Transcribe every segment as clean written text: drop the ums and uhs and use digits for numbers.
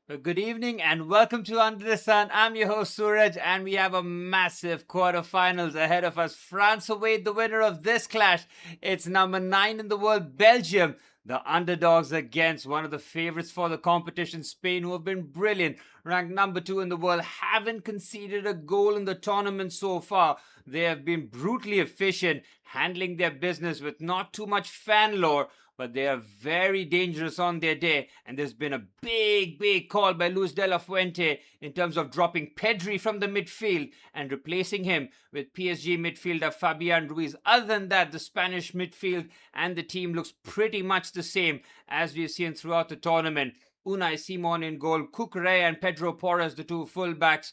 Good evening and welcome to Under the Sun. I'm your host Suraj, and we have a massive quarterfinals ahead of us. France await the winner of this clash. It's number 9 in the world, Belgium, the underdogs against one of the favorites for the competition, Spain, who have been brilliant. Ranked number 2 in the world, haven't conceded a goal in the tournament so far. They have been brutally efficient, handling their business with not too much fan lore, but they are very dangerous on their day. And there's been a big call by Luis de la Fuente in terms of dropping Pedri from the midfield and replacing him with PSG midfielder Fabian Ruiz. Other than that, the Spanish midfield and the team looks pretty much the same as we've seen throughout the tournament. Unai Simon in goal, Cucurella and Pedro Porras, the two fullbacks,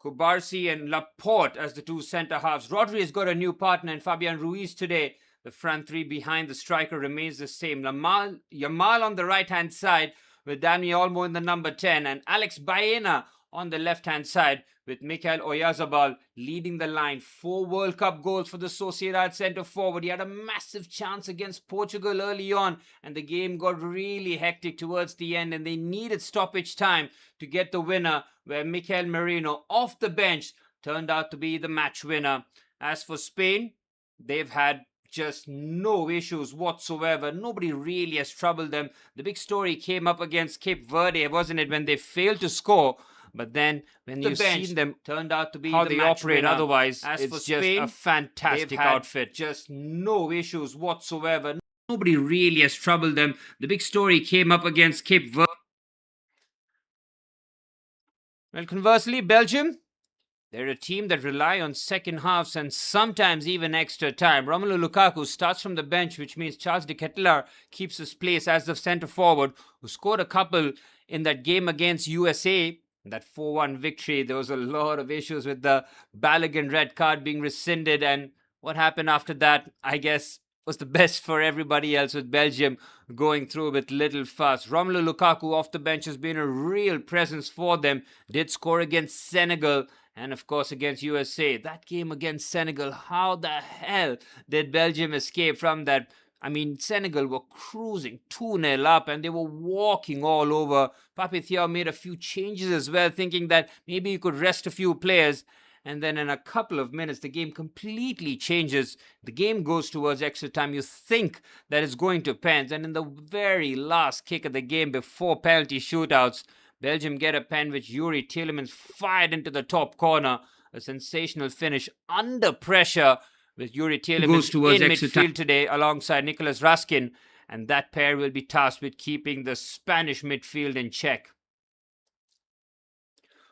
Kubarsi and Laporte as the two centre halves. Rodri has got a new partner in Fabian Ruiz today. The front three behind the striker remains the same. Yamal on the right-hand side with Dani Olmo in the number 10 and Alex Baena on the left-hand side with Mikel Oyarzabal leading the line. 4 World Cup goals for the Sociedad centre-forward. He had a massive chance against Portugal early on and the game got really hectic towards the end and they needed stoppage time to get the winner, where Mikel Merino off the bench turned out to be the match winner. As for Spain, they've had just no issues whatsoever. Nobody really has troubled them. The big story came up against Cape Verde, wasn't it, when they failed to score? But then when you've seen them turned out to be how they operate winner. Otherwise, as it's just Spain, a fantastic outfit. Just no issues whatsoever. Nobody really has troubled them. The big story came up against Cape Verde. Well, conversely, Belgium, they're a team that rely on second halves and sometimes even extra time. Romelu Lukaku starts from the bench, which means Charles de Ketelaere keeps his place as the centre forward, who scored a couple in that game against USA. That 4-1 victory, there was a lot of issues with the Balogun red card being rescinded, and what happened after that, I guess, was the best for everybody else, with Belgium going through with little fuss. Romelu Lukaku off the bench has been a real presence for them. Did score against Senegal and of course against USA. That game against Senegal, how the hell did Belgium escape from that? I mean, Senegal were cruising 2-0 up and they were walking all over. Pape Thiaw made a few changes as well, thinking that maybe he could rest a few players. And then in a couple of minutes, the game completely changes. The game goes towards extra time. You think that it's going to pens. And in the very last kick of the game before penalty shootouts, Belgium get a pen which Yuri Tielemans fired into the top corner. A sensational finish under pressure with Yuri Tielemans in midfield today alongside Nicolas Raskin. And that pair will be tasked with keeping the Spanish midfield in check.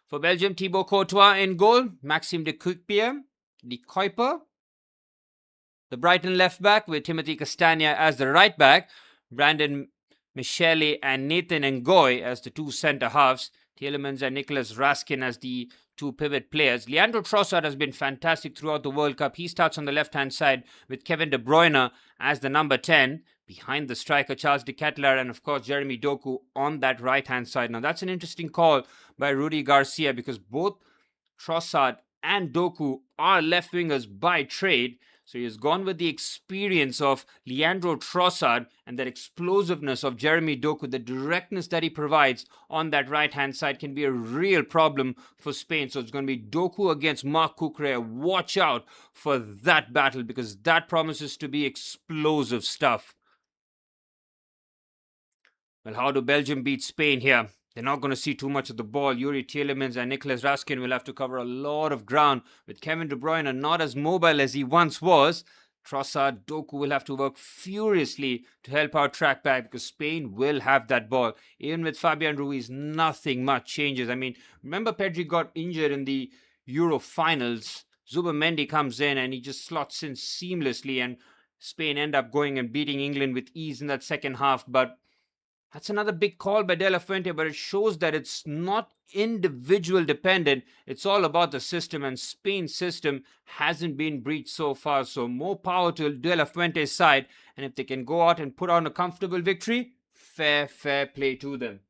For Belgium, Thibaut Courtois in goal, Maxime de Kuiper, the Brighton left back with Timothy Castagna as the right back, Brandon Michele and Nathan Ngoy as the two centre halves, Tielemans and Nicolas Raskin as the two pivot players. Leandro Trossard has been fantastic throughout the World Cup. He starts on the left-hand side with Kevin De Bruyne as the number 10, behind the striker Charles de Ketelaere and of course Jeremy Doku on that right-hand side. Now that's an interesting call by Rudy Garcia because both Trossard and Doku are left wingers by trade. So he has gone with the experience of Leandro Trossard and that explosiveness of Jeremy Doku. The directness that he provides on that right-hand side can be a real problem for Spain. So it's going to be Doku against Marc Cucurella. Watch out for that battle because that promises to be explosive stuff. Well, how do Belgium beat Spain here? They're not going to see too much of the ball. Yuri Tielemans and Nicolas Raskin will have to cover a lot of ground, with Kevin De Bruyne not as mobile as he once was. Trossard, Doku will have to work furiously to help out track back because Spain will have that ball. Even with Fabian Ruiz, nothing much changes. I mean, remember Pedri got injured in the Euro finals. Zubimendi comes in and he just slots in seamlessly, and Spain end up going and beating England with ease in that second half. But that's another big call by De La Fuente, but it shows that it's not individual dependent. It's all about the system, and Spain's system hasn't been breached so far. So more power to De La Fuente's side, and if they can go out and put on a comfortable victory, fair play to them.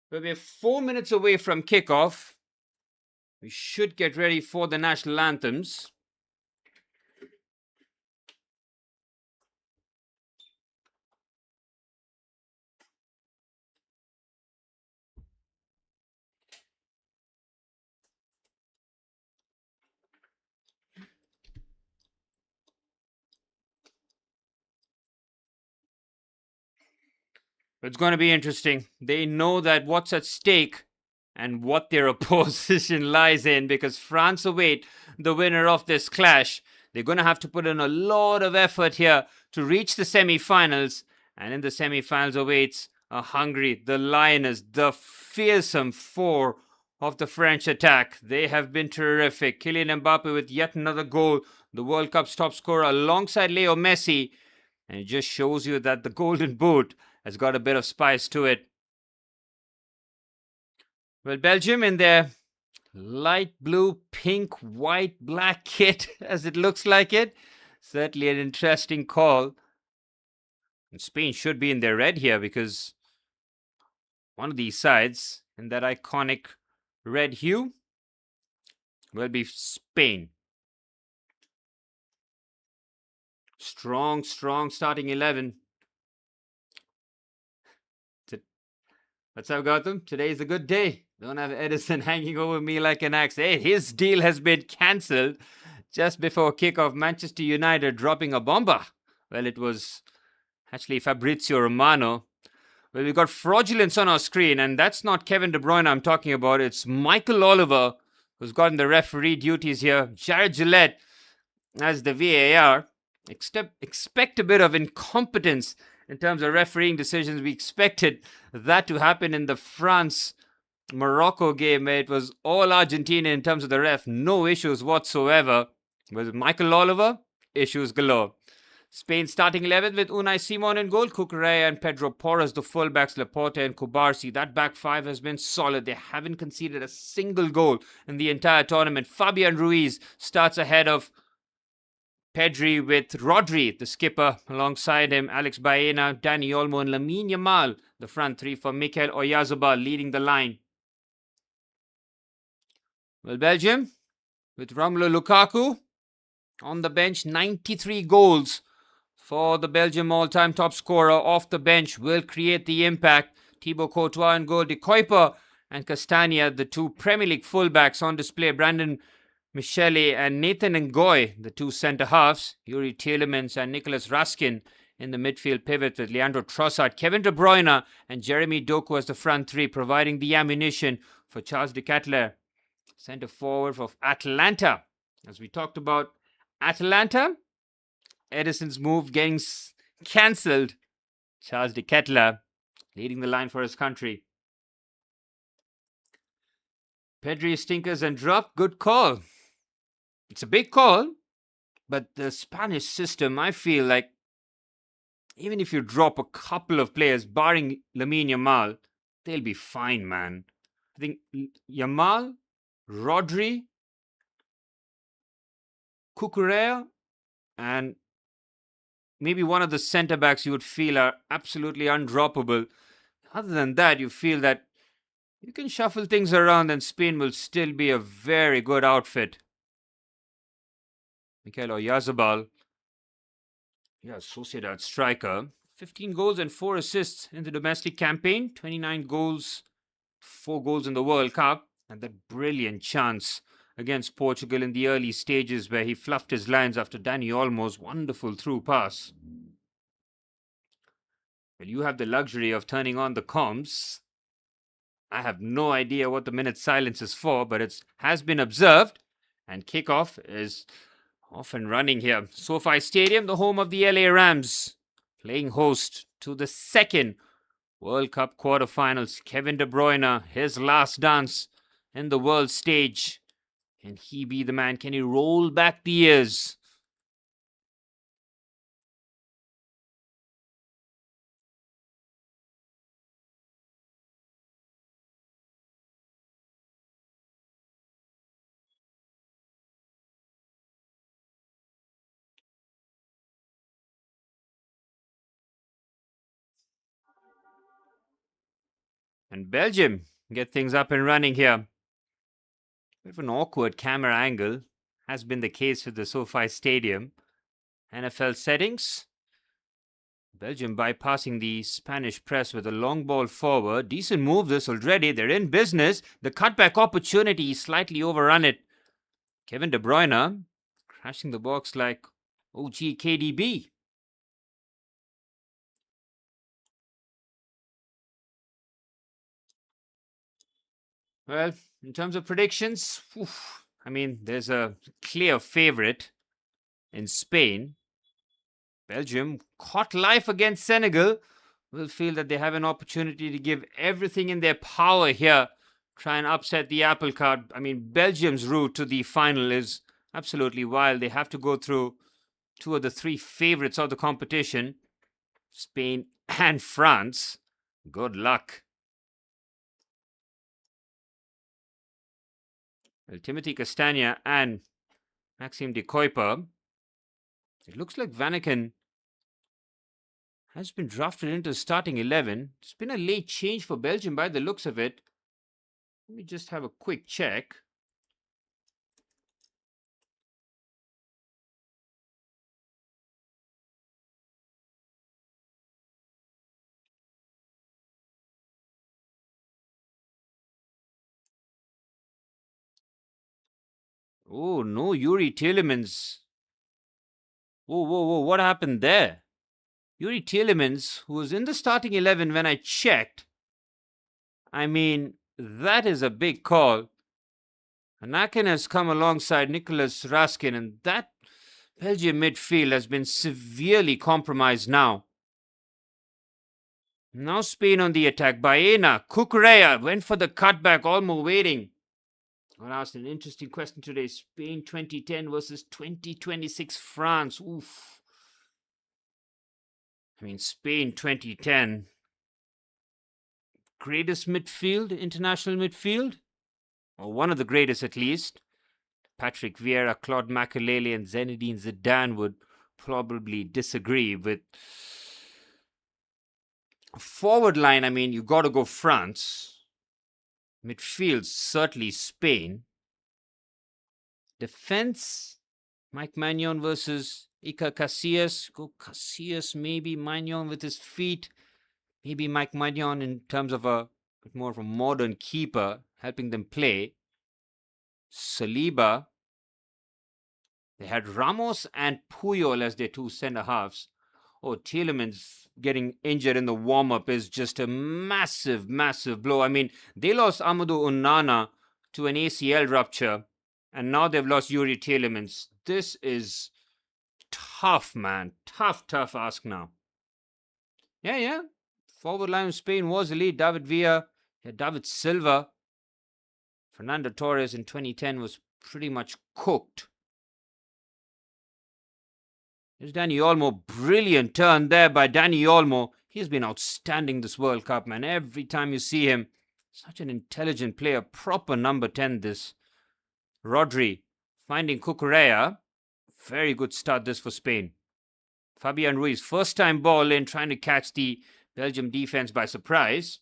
But we're 4 minutes away from kickoff. We should get ready for the national anthems. It's going to be interesting. They know that what's at stake and what their opposition lies in, because France await the winner of this clash. They're going to have to put in a lot of effort here to reach the semi-finals. And in the semi-finals awaits a Hungary, the Lioness, the fearsome four of the French attack. They have been terrific. Kylian Mbappe with yet another goal, the World Cup's top scorer alongside Leo Messi. And it just shows you that the Golden Boot has got a bit of spice to it. Well, Belgium in their light blue, pink, white, black kit, as it looks like it. Certainly an interesting call. And Spain should be in their red here, because one of these sides in that iconic red hue will be Spain. Strong starting 11. What's up, Gautam? Today is a good day. Don't have Edison hanging over me like an axe. Hey, his deal has been cancelled just before kickoff. Manchester United dropping a bomber. Well, it was actually Fabrizio Romano. Well, we've got fraudulence on our screen, and that's not Kevin De Bruyne I'm talking about. It's Michael Oliver, who's gotten the referee duties here. Jared Gillette as the VAR. Expect a bit of incompetence in terms of refereeing decisions. We expected that to happen in the France-Morocco game, where it was all Argentina in terms of the ref. No issues whatsoever. With Michael Oliver, issues galore. Spain starting 11 with Unai Simon in goal, Cucurella and Pedro Porras, the fullbacks, Laporte and Kubarsi. That back five has been solid. They haven't conceded a single goal in the entire tournament. Fabian Ruiz starts ahead of Pedri with Rodri, the skipper, alongside him, Alex Baena, Dani Olmo and Lamine Yamal, the front three for Mikel Oyarzabal leading the line. Well, Belgium with Romelu Lukaku on the bench, 93 goals for the Belgium all-time top scorer off the bench, will create the impact. Thibaut Courtois in goal, De Kuyper and Castagna, the two Premier League fullbacks on display. Brandon Michele and Nathan Ngoy, the two centre-halves. Yuri Tielemans and Nicolas Raskin in the midfield pivot with Leandro Trossard, Kevin De Bruyne and Jeremy Doku as the front three, providing the ammunition for Charles de Ketelaere, centre-forward of Atalanta. As we talked about Atalanta, Edison's move getting cancelled. Charles de Ketelaere leading the line for his country. Pedri stinkers and drop. Good call. It's a big call, but the Spanish system, I feel like, even if you drop a couple of players, barring Lamine Yamal, they'll be fine, man. I think Yamal, Rodri, Cucurella, and maybe one of the centre-backs you would feel are absolutely undroppable. Other than that, you feel that you can shuffle things around and Spain will still be a very good outfit. Mikel Oyarzabal, Sociedad striker. 15 goals and 4 assists in the domestic campaign. 29 goals, 4 goals in the World Cup. And that brilliant chance against Portugal in the early stages where he fluffed his lines after Dani Olmo's wonderful through pass. Well, you have the luxury of turning on the comms. I have no idea what the minute silence is for, but it has been observed. And kickoff is off and running here. SoFi Stadium, the home of the LA Rams, playing host to the second World Cup quarterfinals. Kevin De Bruyne, his last dance in the world stage. Can he be the man? Can he roll back the years? And Belgium get things up and running here. Bit of an awkward camera angle, has been the case with the SoFi Stadium. NFL settings. Belgium bypassing the Spanish press with a long ball forward. Decent move this already. They're in business. The cutback opportunity, slightly overrun it. Kevin De Bruyne crashing the box like OG KDB. Well, in terms of predictions, I mean, there's a clear favorite in Spain. Belgium caught life against Senegal. Will feel that they have an opportunity to give everything in their power here, try and upset the apple cart. I mean, Belgium's route to the final is absolutely wild. They have to go through two of the three favorites of the competition, Spain and France. Good luck. Well, Timothy Castagna and Maxime de Kuiper. It looks like Vanaken has been drafted into the starting 11. It's been a late change for Belgium by the looks of it. Let me just have a quick check. Oh, no, Yuri Tielemans. Whoa, what happened there? Yuri Tielemans, who was in the starting 11 when I checked. I mean, that is a big call. Anakin has come alongside Nicolas Raskin, and that Belgium midfield has been severely compromised now. Now Spain on the attack. Baena, Cucurella went for the cutback, Olmo waiting. I asked an interesting question today. Spain 2010 versus 2026 France. Oof. I mean, Spain 2010. Greatest midfield, international midfield? Or one of the greatest at least. Patrick Vieira, Claude Makélélé, and Zinedine Zidane would probably disagree with. Forward line, I mean, you got to go France. Midfield, certainly Spain. Defense, Mike Maignan versus Iker Casillas. Go Casillas, maybe Maignan with his feet. Maybe Mike Maignan in terms of a bit more of a modern keeper, helping them play. Saliba. They had Ramos and Puyol as their two centre-halves. Oh, Tielemans getting injured in the warm-up is just a massive, massive blow. I mean, they lost Amadou Onana to an ACL rupture, and now they've lost Yuri Tielemans. This is tough, man. Tough ask now. Yeah. Forward line of Spain was elite. David Villa, David Silva. Fernando Torres in 2010 was pretty much cooked. There's Dani Olmo. Brilliant turn there by Dani Olmo. He's been outstanding this World Cup, man. Every time you see him, such an intelligent player. Proper number 10 this. Rodri finding Cucurella. Very good start this for Spain. Fabian Ruiz, first time ball in, trying to catch the Belgium defense by surprise.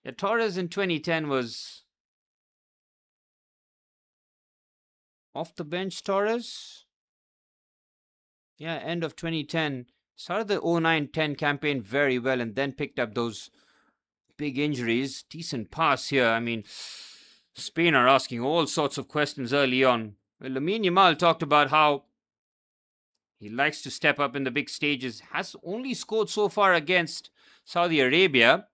Yeah, Torres in 2010 was off the bench. Torres. Yeah, end of 2010. Started the 09-10 campaign very well and then picked up those big injuries. Decent pass here. I mean, Spain are asking all sorts of questions early on. Well, Lamine Yamal talked about how he likes to step up in the big stages. Has only scored so far against Saudi Arabia.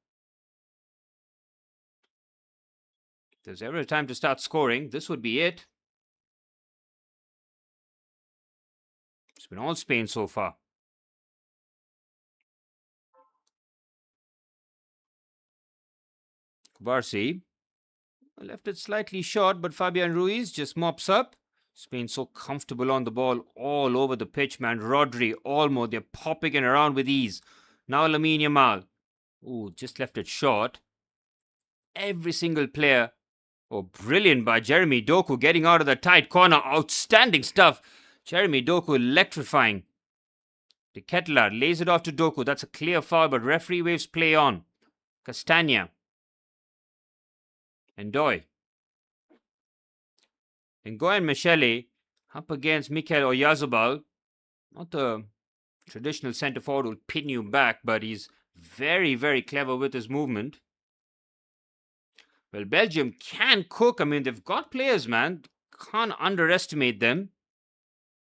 If there's ever a time to start scoring, this would be it. It's been all Spain so far. Barsi left it slightly short, but Fabian Ruiz just mops up. Spain so comfortable on the ball all over the pitch, man. Rodri, Olmo, they're popping it around with ease. Now Lamine Yamal. Ooh, just left it short. Every single player. Oh, brilliant by Jeremy Doku getting out of the tight corner. Outstanding stuff. Jeremy Doku electrifying. De Ketelaar lays it off to Doku. That's a clear foul, but referee waves play on. Castagna. Ndoye. Ngoy and Michele up against Mikel Oyarzabal. Not the traditional centre forward will pin you back, but he's very, very clever with his movement. Well, Belgium can cook. I mean, they've got players, man. Can't underestimate them.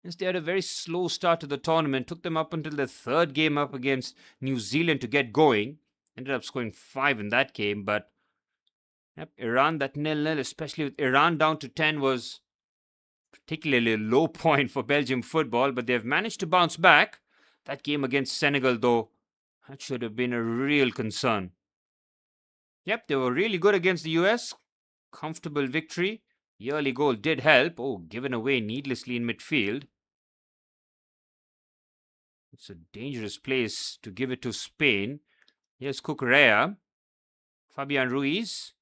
Yes, they had a very slow start to the tournament. Took them up until the third game up against New Zealand to get going. Ended up scoring 5 in that game, but yep, Iran, that 0-0, especially with Iran down to 10, was particularly a low point for Belgium football, but they've managed to bounce back. That game against Senegal, though, that should have been a real concern. Yep, they were really good against the US. Comfortable victory. The early goal did help. Oh, given away needlessly in midfield. It's a dangerous place to give it to Spain. Here's Cucurella. Fabian Ruiz.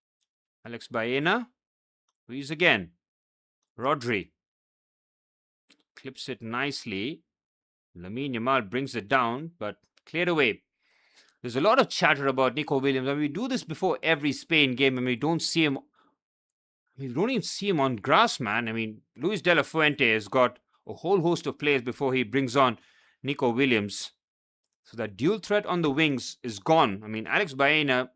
Alex Baena. Ruiz again. Rodri. Clips it nicely. Lamine Yamal brings it down, but cleared away. There's a lot of chatter about Nico Williams. I mean, we do this before every Spain game, and we don't see him. We don't even see him on grass, man. I mean, Luis de la Fuente has got a whole host of players before he brings on Nico Williams. So that dual threat on the wings is gone. I mean, Alex Baena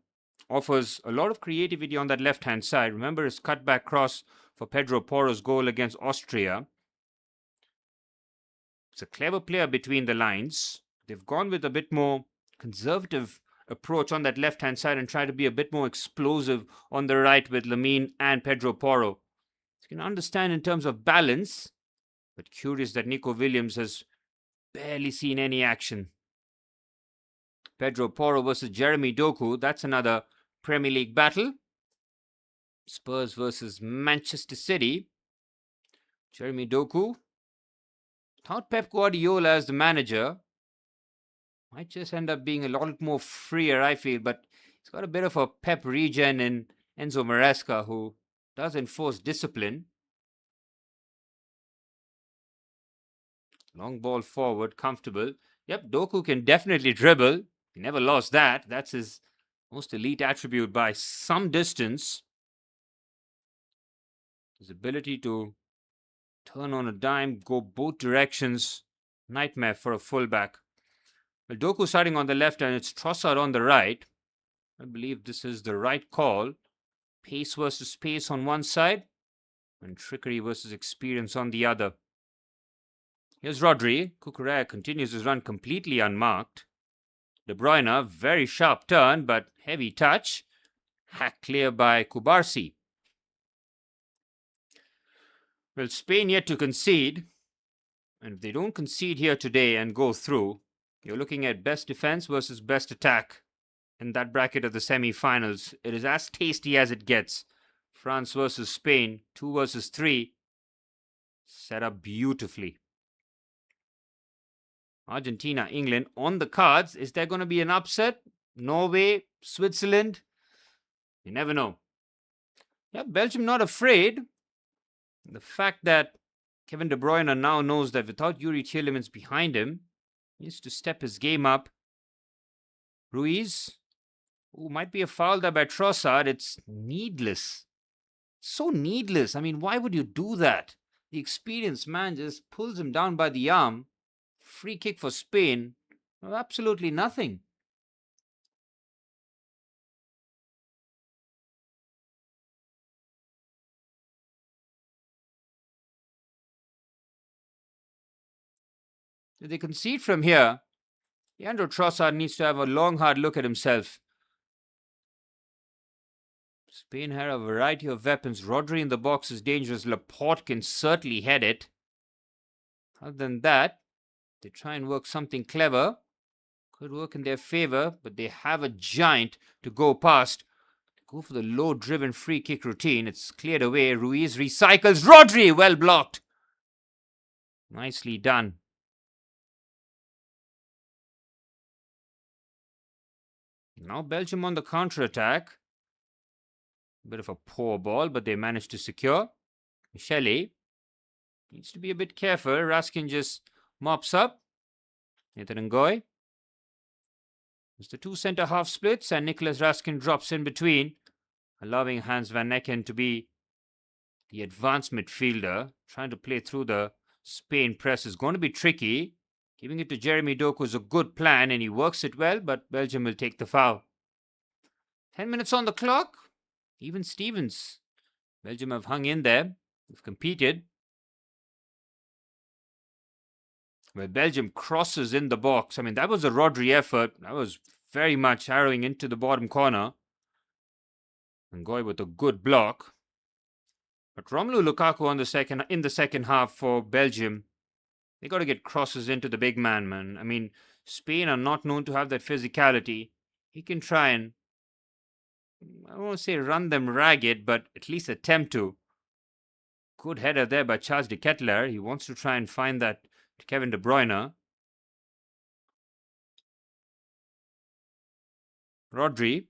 offers a lot of creativity on that left-hand side. Remember his cutback cross for Pedro Porro's goal against Austria. It's a clever player between the lines. They've gone with a bit more conservative approach on that left-hand side and try to be a bit more explosive on the right with Lamine and Pedro Porro. You can understand in terms of balance, but curious that Nico Williams has barely seen any action. Pedro Porro versus Jeremy Doku, that's another Premier League battle. Spurs versus Manchester City. Jeremy Doku, without Pep Guardiola as the manager, might just end up being a lot more freer, I feel. But he's got a bit of a Pep regen in Enzo Maresca, who does enforce discipline. Long ball forward, comfortable. Yep, Doku can definitely dribble. He never lost that. That's his most elite attribute by some distance. His ability to turn on a dime, go both directions. Nightmare for a fullback. Well, Doku starting on the left and it's Trossard on the right. I believe this is the right call. Pace versus pace on one side and trickery versus experience on the other. Here's Rodri. Cucurella continues his run completely unmarked. De Bruyne, very sharp turn but heavy touch. Hacked clear by Kubarsi. Well, Spain yet to concede. And if they don't concede here today and go through, you're looking at best defense versus best attack in that bracket of the semi-finals. It is as tasty as it gets. France versus Spain, 2 versus 3. Set up beautifully. Argentina, England on the cards. Is there going to be an upset? Norway, Switzerland? You never know. Yeah, Belgium not afraid. The fact that Kevin De Bruyne now knows that without Yuri Tielemans behind him, he needs to step his game up. Ruiz, who might be a foul there by Trossard. It's needless. So needless. I mean, why would you do that? The experienced man just pulls him down by the arm. Free kick for Spain. Well, absolutely nothing. If they concede from here, Leandro Trossard needs to have a long, hard look at himself. Spain had a variety of weapons. Rodri in the box is dangerous. Laporte can certainly head it. Other than that, they try and work something clever. Could work in their favor, but they have a giant to go past. Go for the low-driven free kick routine. It's cleared away. Ruiz recycles. Rodri, well blocked. Nicely done. Now Belgium on the counter-attack. A bit of a poor ball, but they managed to secure. Michele needs to be a bit careful. Raskin just mops up. Nathan Ngoy. It's the two centre-half splits, and Nicolas Raskin drops in between, allowing Hans van Necken to be the advanced midfielder. Trying to play through the Spain press is going to be tricky. Giving it to Jeremy Doku is a good plan, and he works it well, but Belgium will take the foul. 10 minutes on the clock. Even Stevens. Belgium have hung in there. They've competed. Well, Belgium crosses in the box. I mean, that was a Rodri effort. That was very much arrowing into the bottom corner. Ngoy with a good block. But Romelu Lukaku in the second half for Belgium, they got to get crosses into the big man. I mean, Spain are not known to have that physicality. He can try and, I won't say run them ragged, but at least attempt to. Good header there by Charles de Ketelaere. He wants to try and find that to Kevin De Bruyne. Rodri.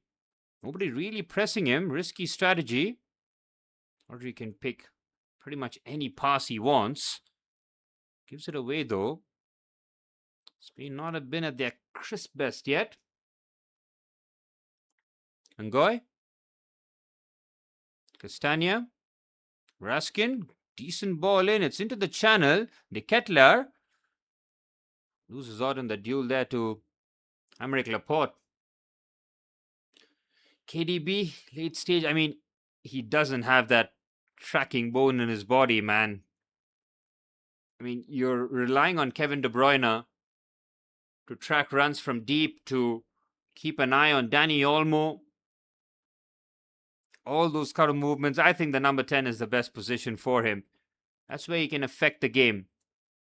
Nobody really pressing him. Risky strategy. Rodri can pick pretty much any pass he wants. Gives it away though. Spain not have been at their crisp best yet. Ngoy. Castagna. Raskin. Decent ball in. It's into the channel. De Ketelaere loses out in the duel there to Aymeric Laporte. KDB, late stage. I mean, he doesn't have that tracking bone in his body, man. I mean, you're relying on Kevin De Bruyne to track runs from deep, to keep an eye on Dani Olmo. All those kind of movements. I think the number 10 is the best position for him. That's where he can affect the game.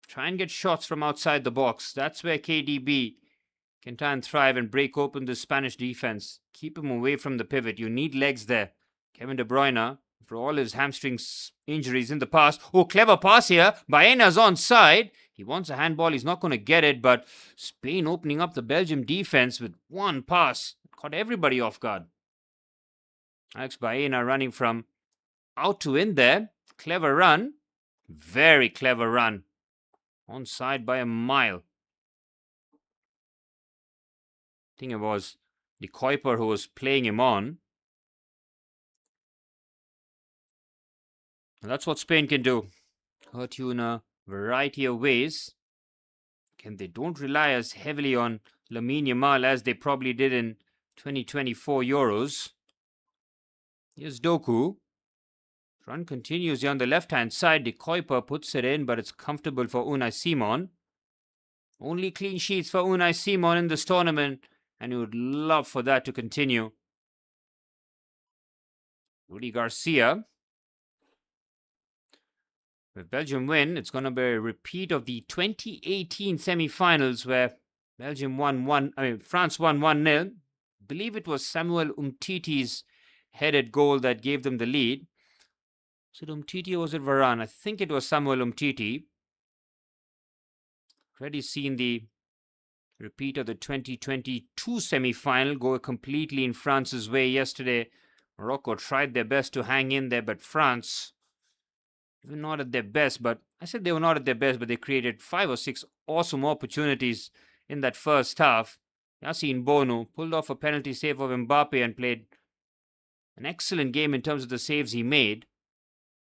Try and get shots from outside the box. That's where KDB can try and thrive and break open the Spanish defense. Keep him away from the pivot. You need legs there. Kevin De Bruyne, for all his hamstring injuries in the past. Oh, clever pass here. Baena's onside. He wants a handball. He's not going to get it, but Spain opening up the Belgium defense with one pass. Caught everybody off guard. Alex Baena running from out to in there. Clever run. Very clever run. Onside by a mile. I think it was the Kuiper who was playing him on. And that's what Spain can do. Hurt you in a variety of ways. And they don't rely as heavily on Lamine Yamal as they probably did in 2024 Euros. Here's Doku. Run continues here on the left-hand side. De Kuiper puts it in, but it's comfortable for Unai Simon. Only clean sheets for Unai Simon in this tournament, and you would love for that to continue. Rudy Garcia. If Belgium win, it's going to be a repeat of the 2018 semi-finals where France won 1-0. I believe it was Samuel Umtiti's headed goal that gave them the lead. Was it Umtiti or was it Varane? I think it was Samuel Umtiti. Already seen the repeat of the 2022 semi-final go completely in France's way yesterday. Morocco tried their best to hang in there, but France were not at their best. But I said they were not at their best, but they created 5 or 6 awesome opportunities in that first half. Yassine Bonu pulled off a penalty save of Mbappe and played an excellent game in terms of the saves he made.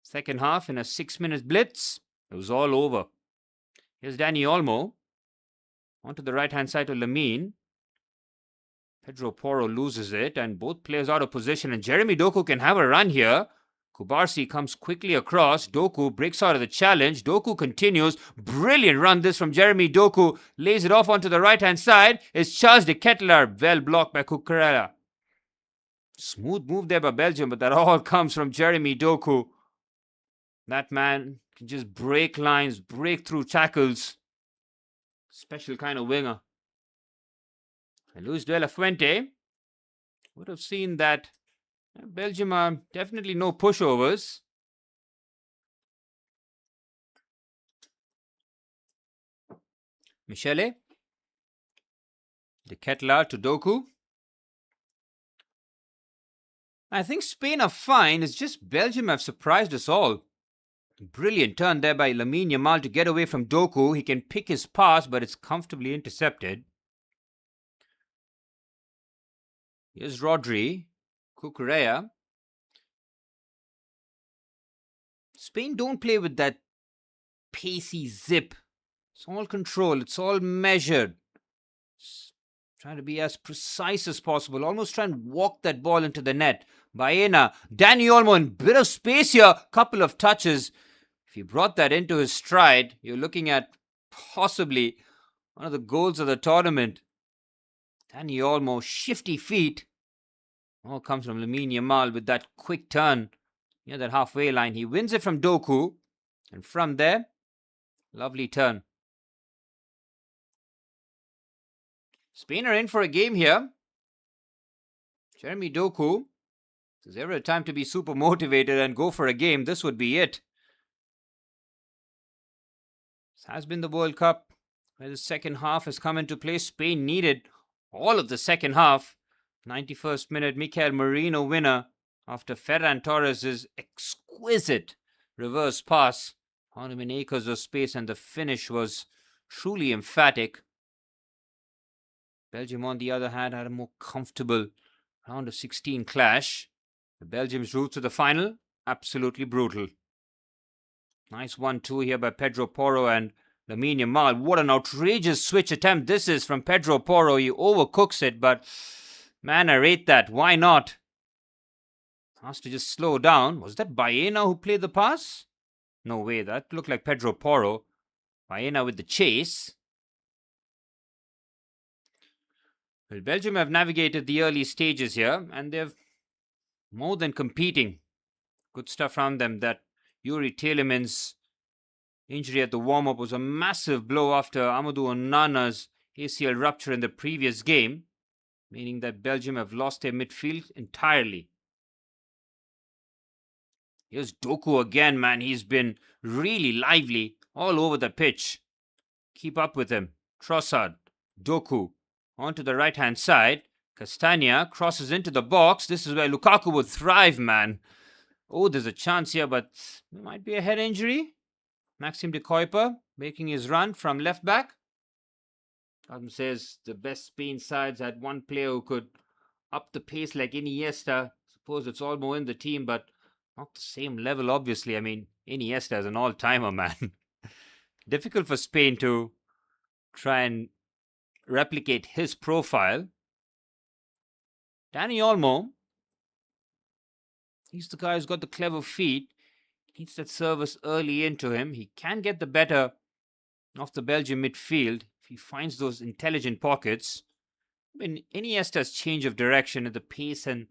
Second half, in a 6-minute blitz, it was all over. Here's Dani Olmo. Onto the right-hand side to Lamine. Pedro Porro loses it, and both players out of position. And Jeremy Doku can have a run here. Kubarsi comes quickly across. Doku breaks out of the challenge. Doku continues. Brilliant run this from Jeremy Doku. Lays it off onto the right-hand side. It's Charles de Ketelaere. Well blocked by Cucurella. Smooth move there by Belgium, but that all comes from Jeremy Doku. That man can just break lines, break through tackles. Special kind of winger. And Luis de la Fuente would have seen that Belgium are definitely no pushovers. Michele. De Ketelaere to Doku. I think Spain are fine. It's just Belgium have surprised us all. Brilliant turn there by Lamine Yamal to get away from Doku. He can pick his pass, but it's comfortably intercepted. Here's Rodri. Cucurella. Spain don't play with that pacey zip. It's all control. It's all measured. Trying to be as precise as possible. Almost trying to walk that ball into the net. Baena. Dani Olmo in bit of space here. Couple of touches. If he brought that into his stride, you're looking at possibly one of the goals of the tournament. Dani Olmo, shifty feet. All comes from Lamine Yamal with that quick turn near that halfway line. He wins it from Doku. And from there, lovely turn. Spain are in for a game here. Jeremy Doku. If there's ever a time to be super motivated and go for a game, this would be it. This has been the World Cup where the second half has come into play. Spain needed all of the second half. 91st minute, Mikel Merino winner after Ferran Torres' exquisite reverse pass. Found him in acres of space, and the finish was truly emphatic. Belgium, on the other hand, had a more comfortable round of 16 clash. The Belgium's route to the final, absolutely brutal. Nice 1-2 here by Pedro Porro and Lamine Yamal. What an outrageous switch attempt this is from Pedro Porro. He overcooks it, but man, I rate that. Why not? Has to just slow down. Was that Baena who played the pass? No way, that looked like Pedro Porro. Baena with the chase. Well, Belgium have navigated the early stages here, and they've more than competing. Good stuff from them. That Yuri Tielemans' injury at the warm-up was a massive blow after Amadou Onana's ACL rupture in the previous game, meaning that Belgium have lost their midfield entirely. Here's Doku again, man. He's been really lively all over the pitch. Keep up with him. Trossard, Doku, onto the right-hand side. Castagna crosses into the box. This is where Lukaku would thrive, man. Oh, there's a chance here, but there might be a head injury. Maxime de Kuiper making his run from left back. Adam says the best Spain sides had one player who could up the pace like Iniesta. Suppose it's Olmo in the team, but not the same level, obviously. I mean, Iniesta is an all-timer, man. Difficult for Spain to try and replicate his profile. Dani Olmo, he's the guy who's got the clever feet. Needs that service early into him. He can get the better of the Belgian midfield if he finds those intelligent pockets. I mean, Iniesta's change of direction and the pace and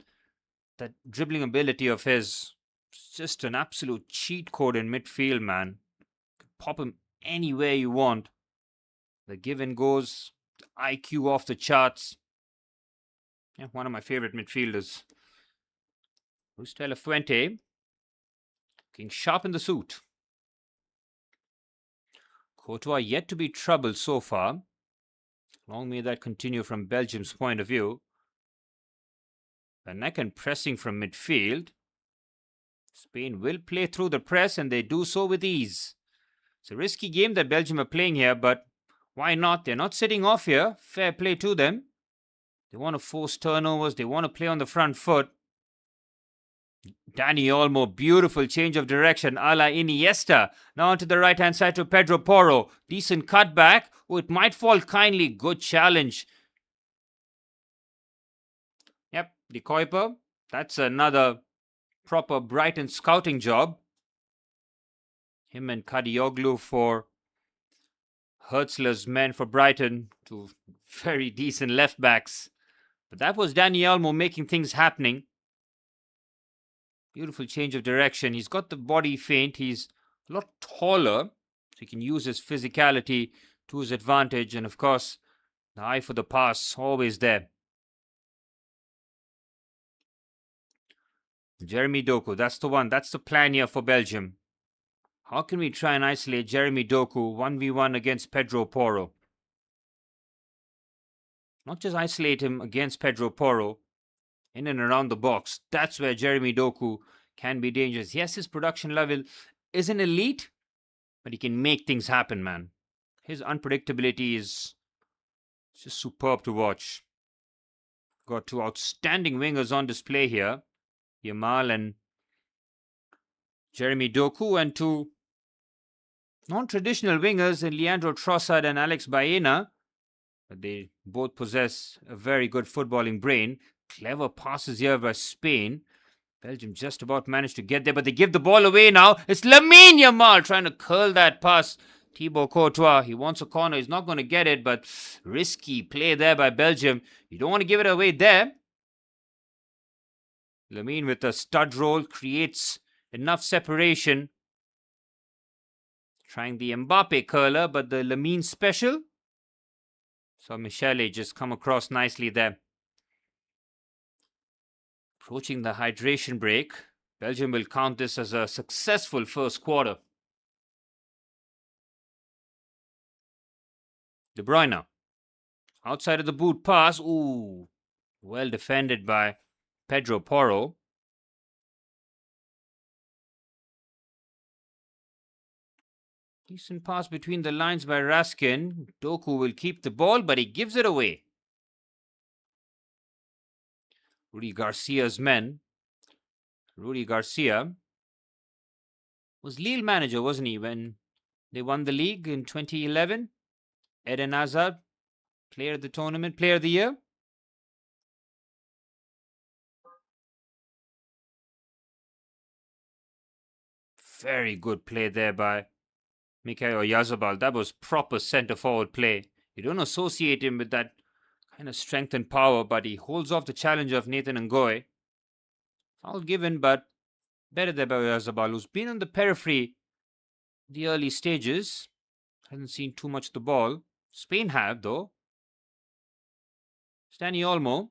that dribbling ability of his, it's just an absolute cheat code in midfield, man. You can pop him anywhere you want. The give and goes, the IQ off the charts. Yeah, one of my favorite midfielders. Luis de la Fuente, looking sharp in the suit. Courtois yet to be troubled so far. Long may that continue from Belgium's point of view. The neck and pressing from midfield. Spain will play through the press, and they do so with ease. It's a risky game that Belgium are playing here, but why not? They're not sitting off here. Fair play to them. They want to force turnovers. They want to play on the front foot. Dani Olmo, beautiful change of direction a la Iniesta. Now onto the right-hand side to Pedro Porro. Decent cutback. Oh, it might fall kindly. Good challenge. Yep, De Kuiper. That's another proper Brighton scouting job. Him and Kadioglu for Hertzler's men for Brighton. Two very decent left-backs. But that was Dani Olmo making things happening. Beautiful change of direction. He's got the body feint. He's a lot taller, so he can use his physicality to his advantage. And of course, the eye for the pass, always there. Jeremy Doku, that's the one. That's the plan here for Belgium. How can we try and isolate Jeremy Doku 1v1 against Pedro Porro? Not just isolate him against Pedro Porro, in and around the box. That's where Jeremy Doku can be dangerous. Yes, his production level isn't elite, but he can make things happen, man. His unpredictability is just superb to watch. Got two outstanding wingers on display here. Yamal and Jeremy Doku, and two non-traditional wingers in Leandro Trossard and Alex Baena. But they both possess a very good footballing brain. Clever passes here by Spain. Belgium just about managed to get there, but they give the ball away now. It's Lamine Yamal trying to curl that pass Thibaut Courtois, he wants a corner. He's not going to get it, but risky play there by Belgium. You don't want to give it away there. Lamine with a stud roll creates enough separation. Trying the Mbappe curler, but the Lamine special. So Michele just come across nicely there. Approaching the hydration break. Belgium will count this as a successful first quarter. De Bruyne. Outside of the boot pass. Ooh. Well defended by Pedro Porro. Decent pass between the lines by Raskin. Doku will keep the ball, but he gives it away. Rudy Garcia's men. Rudy Garcia was Lille manager, wasn't he, when they won the league in 2011? Eden Hazard, player of the tournament, player of the year. Very good play there by Mikhail Oyarzabal. That was proper centre-forward play. You don't associate him with that kind of strength and power, but he holds off the challenge of Nathan Ngoy. Foul given, but better there by Oyarzabal, who's been on the periphery the early stages. Hasn't seen too much of the ball. Spain have, though. Dani Olmo.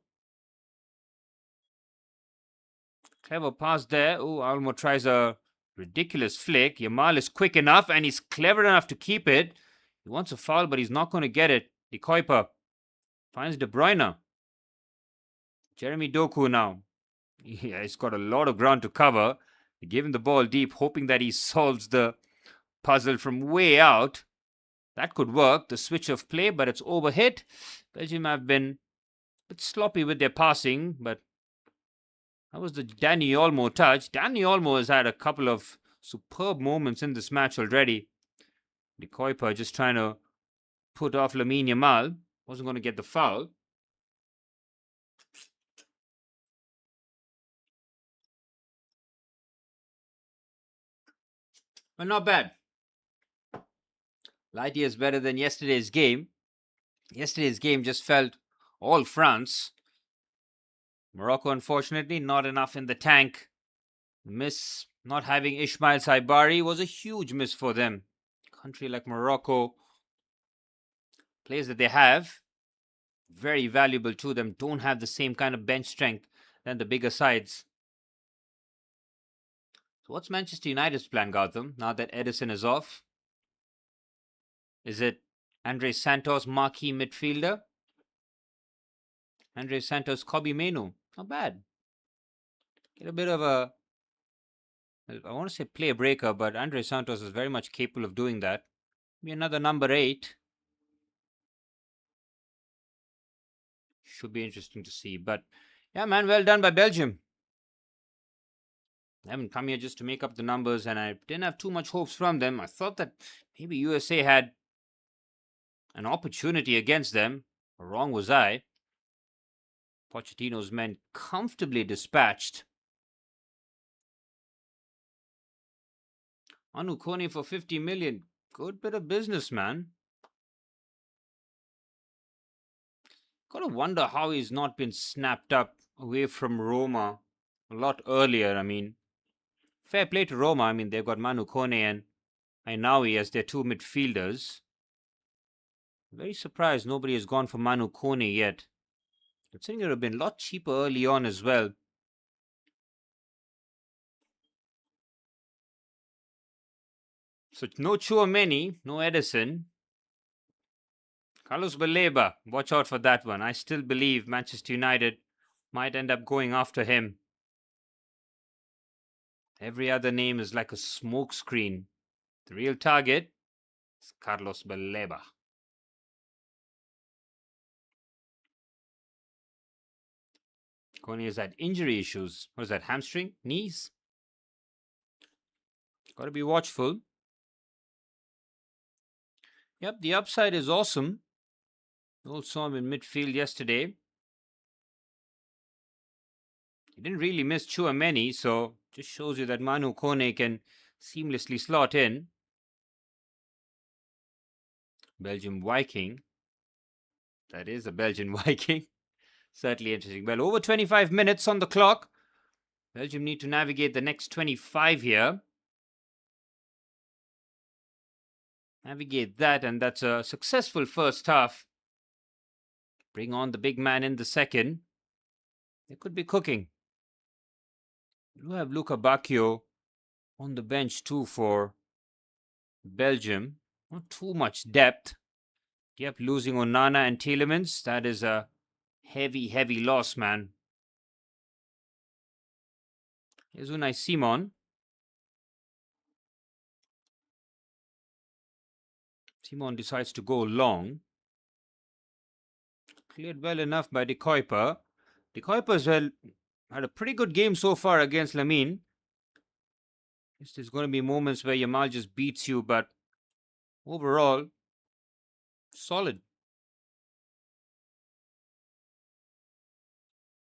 Clever pass there. Oh, Olmo tries a ridiculous flick. Yamal is quick enough and he's clever enough to keep it. He wants a foul, but he's not going to get it. De Kuyper finds De Bruyne. Jeremy Doku now. Yeah, he's got a lot of ground to cover. They give him the ball deep, hoping that he solves the puzzle from way out. That could work, the switch of play, but it's overhit. Belgium have been a bit sloppy with their passing, but that was the Dani Olmo touch. Dani Olmo has had a couple of superb moments in this match already. De Kuyper just trying to put off Lamine Yamal. Wasn't going to get the foul. But not bad. Light years better than yesterday's game. Yesterday's game just felt all France. Morocco, unfortunately, not enough in the tank. Miss not having Ismail Saibari was a huge miss for them. Country like Morocco, players that they have, very valuable to them, don't have the same kind of bench strength than the bigger sides. So what's Manchester United's plan, Gautam, now that Edison is off? Is it Andre Santos, marquee midfielder? Andre Santos, Kobe Menu. Not bad. Get a bit of a, I want to say play breaker, but Andre Santos is very much capable of doing that. Be another number 8. Should be interesting to see. But yeah, man, well done by Belgium. I haven't come here just to make up the numbers, and I didn't have too much hopes from them. I thought that maybe USA had an opportunity against them. Wrong was I. Pochettino's men comfortably dispatched. Manu Kone for 50 million. Good bit of business, man. Gotta wonder how he's not been snapped up away from Roma a lot earlier. I mean, fair play to Roma. I mean, they've got Manu Kone and Ainawi as their 2 midfielders. Very surprised nobody has gone for Manu Kone yet. I think it would have been a lot cheaper early on as well. So no Chouameni, no Edison. Carlos Baleba, watch out for that one. I still believe Manchester United might end up going after him. Every other name is like a smoke screen. The real target is Carlos Baleba. Kone has had injury issues. What is that, hamstring? Knees? Got to be watchful. Yep, the upside is awesome. We all saw him in midfield yesterday. He didn't really miss Chouameni, so just shows you that Manu Kone can seamlessly slot in. Belgium Viking. That is a Belgian Viking. Certainly interesting. Well, over 25 minutes on the clock. Belgium need to navigate the next 25 here. Navigate that, and that's a successful first half. Bring on the big man in the second. They could be cooking. You have Luka Bacchio on the bench too for Belgium. Not too much depth. Yep, losing Onana and Tielemans. That is a heavy, heavy loss, man. Here's Unai Simon. Simon decides to go long. Cleared well enough by De Kuyper. De Kuyper as well had a pretty good game so far against Lamine. There's going to be moments where Yamal just beats you, but overall, solid.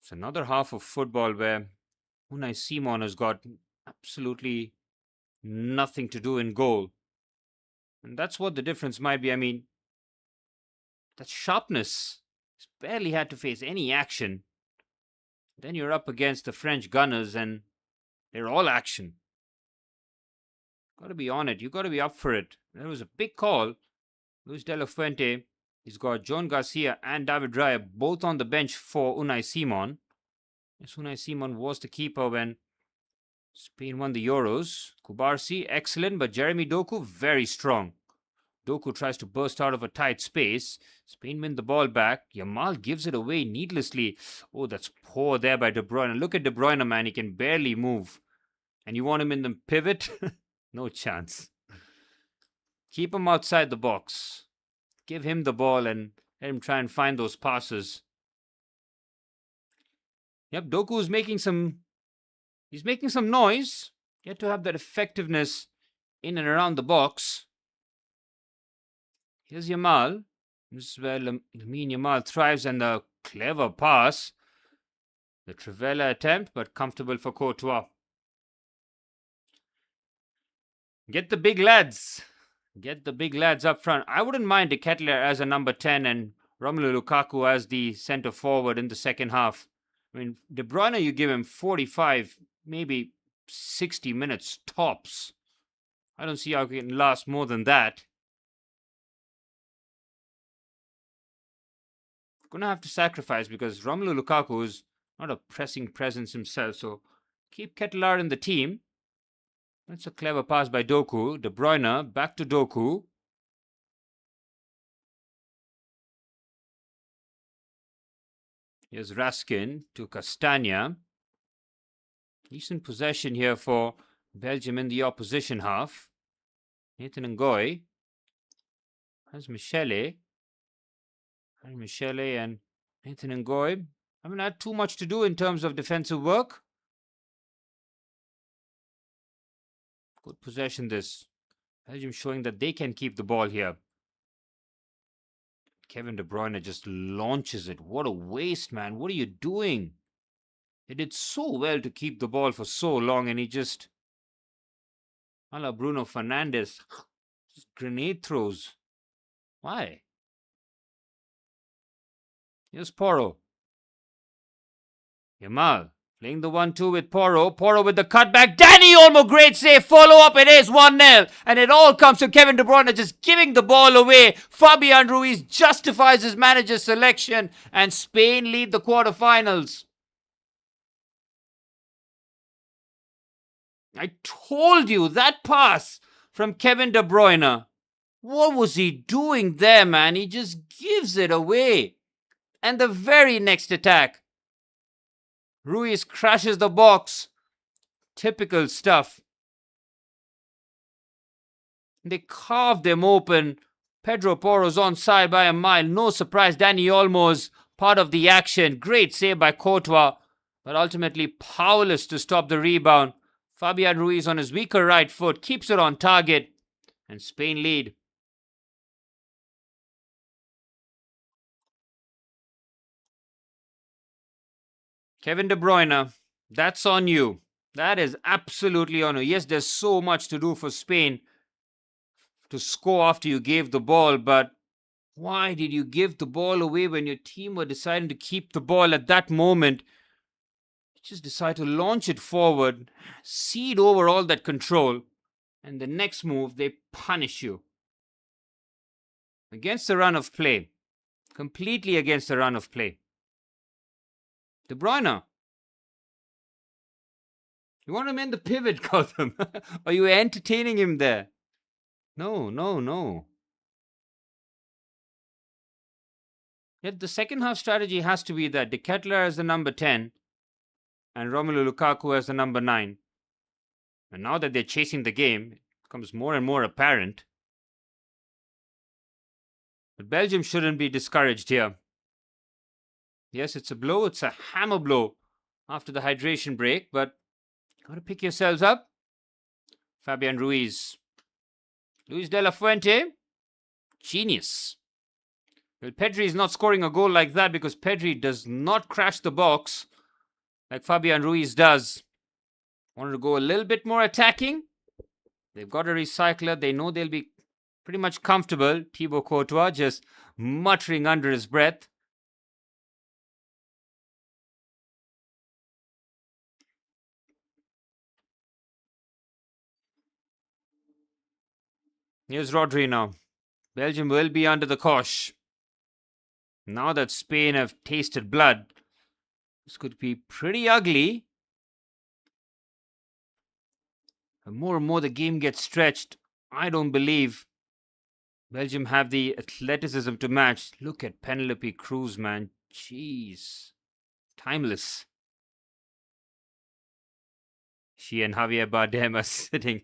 It's another half of football where Unai Simon has got absolutely nothing to do in goal. And that's what the difference might be. I mean, that sharpness. He's barely had to face any action. Then you're up against the French gunners and they're all action. Got to be on it. You got to be up for it. There was a big call. Luis De La Fuente. He's got John Garcia and David Raya both on the bench for Unai Simon. Yes, Unai Simon was the keeper when Spain won the Euros. Kubarsi, excellent, but Jeremy Doku, very strong. Doku tries to burst out of a tight space. Spain win the ball back. Yamal gives it away needlessly. Oh, that's poor there by De Bruyne. Look at De Bruyne, man. He can barely move. And you want him in the pivot? No chance. Keep him outside the box. Give him the ball and let him try and find those passes. Yep, Doku is making some... He's making some noise. Yet to have that effectiveness in and around the box. Here's Yamal. This is where Lamine Yamal thrives, and the clever pass. The Trivela attempt, but comfortable for Courtois. Get the big lads. Get the big lads up front. I wouldn't mind De Ketelaere as a number 10 and Romelu Lukaku as the centre forward in the second half. I mean, De Bruyne, you give him 45, maybe 60 minutes tops. I don't see how he can last more than that. Gonna have to sacrifice because Romelu Lukaku is not a pressing presence himself. So keep Ketelaere in the team. That's a clever pass by Doku. De Bruyne back to Doku. Here's Raskin to Castagna. Decent possession here for Belgium in the opposition half. Nathan Ngoy. Has Michele. Michele and Nathan Ngoy haven't had too much to do in terms of defensive work. Good possession this. Belgium showing that they can keep the ball here. Kevin De Bruyne just launches it. What a waste, man. What are you doing? They did so well to keep the ball for so long, and he just... a la Bruno Fernandes. Just grenade throws. Why? Here's Porro. Yamal playing the 1-2 with Porro. Porro with the cutback. Dani Olmo, great save. Follow up. It is 1-0. And it all comes from Kevin De Bruyne just giving the ball away. Fabian Ruiz justifies his manager's selection. And Spain lead the quarterfinals. I told you that pass from Kevin De Bruyne. What was he doing there, man? He just gives it away. And the very next attack, Ruiz crashes the box. Typical stuff. They carved them open. Pedro Porro's onside by a mile. No surprise, Dani Olmo's part of the action. Great save by Courtois, but ultimately powerless to stop the rebound. Fabian Ruiz on his weaker right foot keeps it on target, and Spain lead. Kevin De Bruyne, that's on you. That is absolutely on you. Yes, there's so much to do for Spain to score after you gave the ball, but Why did you give the ball away when your team were deciding to keep the ball at that moment? You just decide to launch it forward, cede over all that control, and the next move they punish you. Against the run of play. Completely against the run of play. De Bruyne. You want him in the pivot, Gautam? Are you entertaining him there? No. Yet the second half strategy has to be that De Ketelaere as the number 10 and Romelu Lukaku as the number 9. And now that they're chasing the game, it becomes more and more apparent. But Belgium shouldn't be discouraged here. Yes, it's a blow. It's a hammer blow after the hydration break, but got to pick yourselves up. Fabian Ruiz. Luis de la Fuente. Genius. Well, Pedri is not scoring a goal like that because Pedri does not crash the box like Fabian Ruiz does. Wanted to go a little bit more attacking. They've got a recycler. They know they'll be pretty much comfortable. Thibaut Courtois just muttering under his breath. Here's Rodri now. Belgium will be under the cosh. Now that Spain have tasted blood, this could be pretty ugly. And more the game gets stretched, I don't believe Belgium have the athleticism to match. Look at Penelope Cruz, man. Jeez. Timeless. She and Javier Bardem are sitting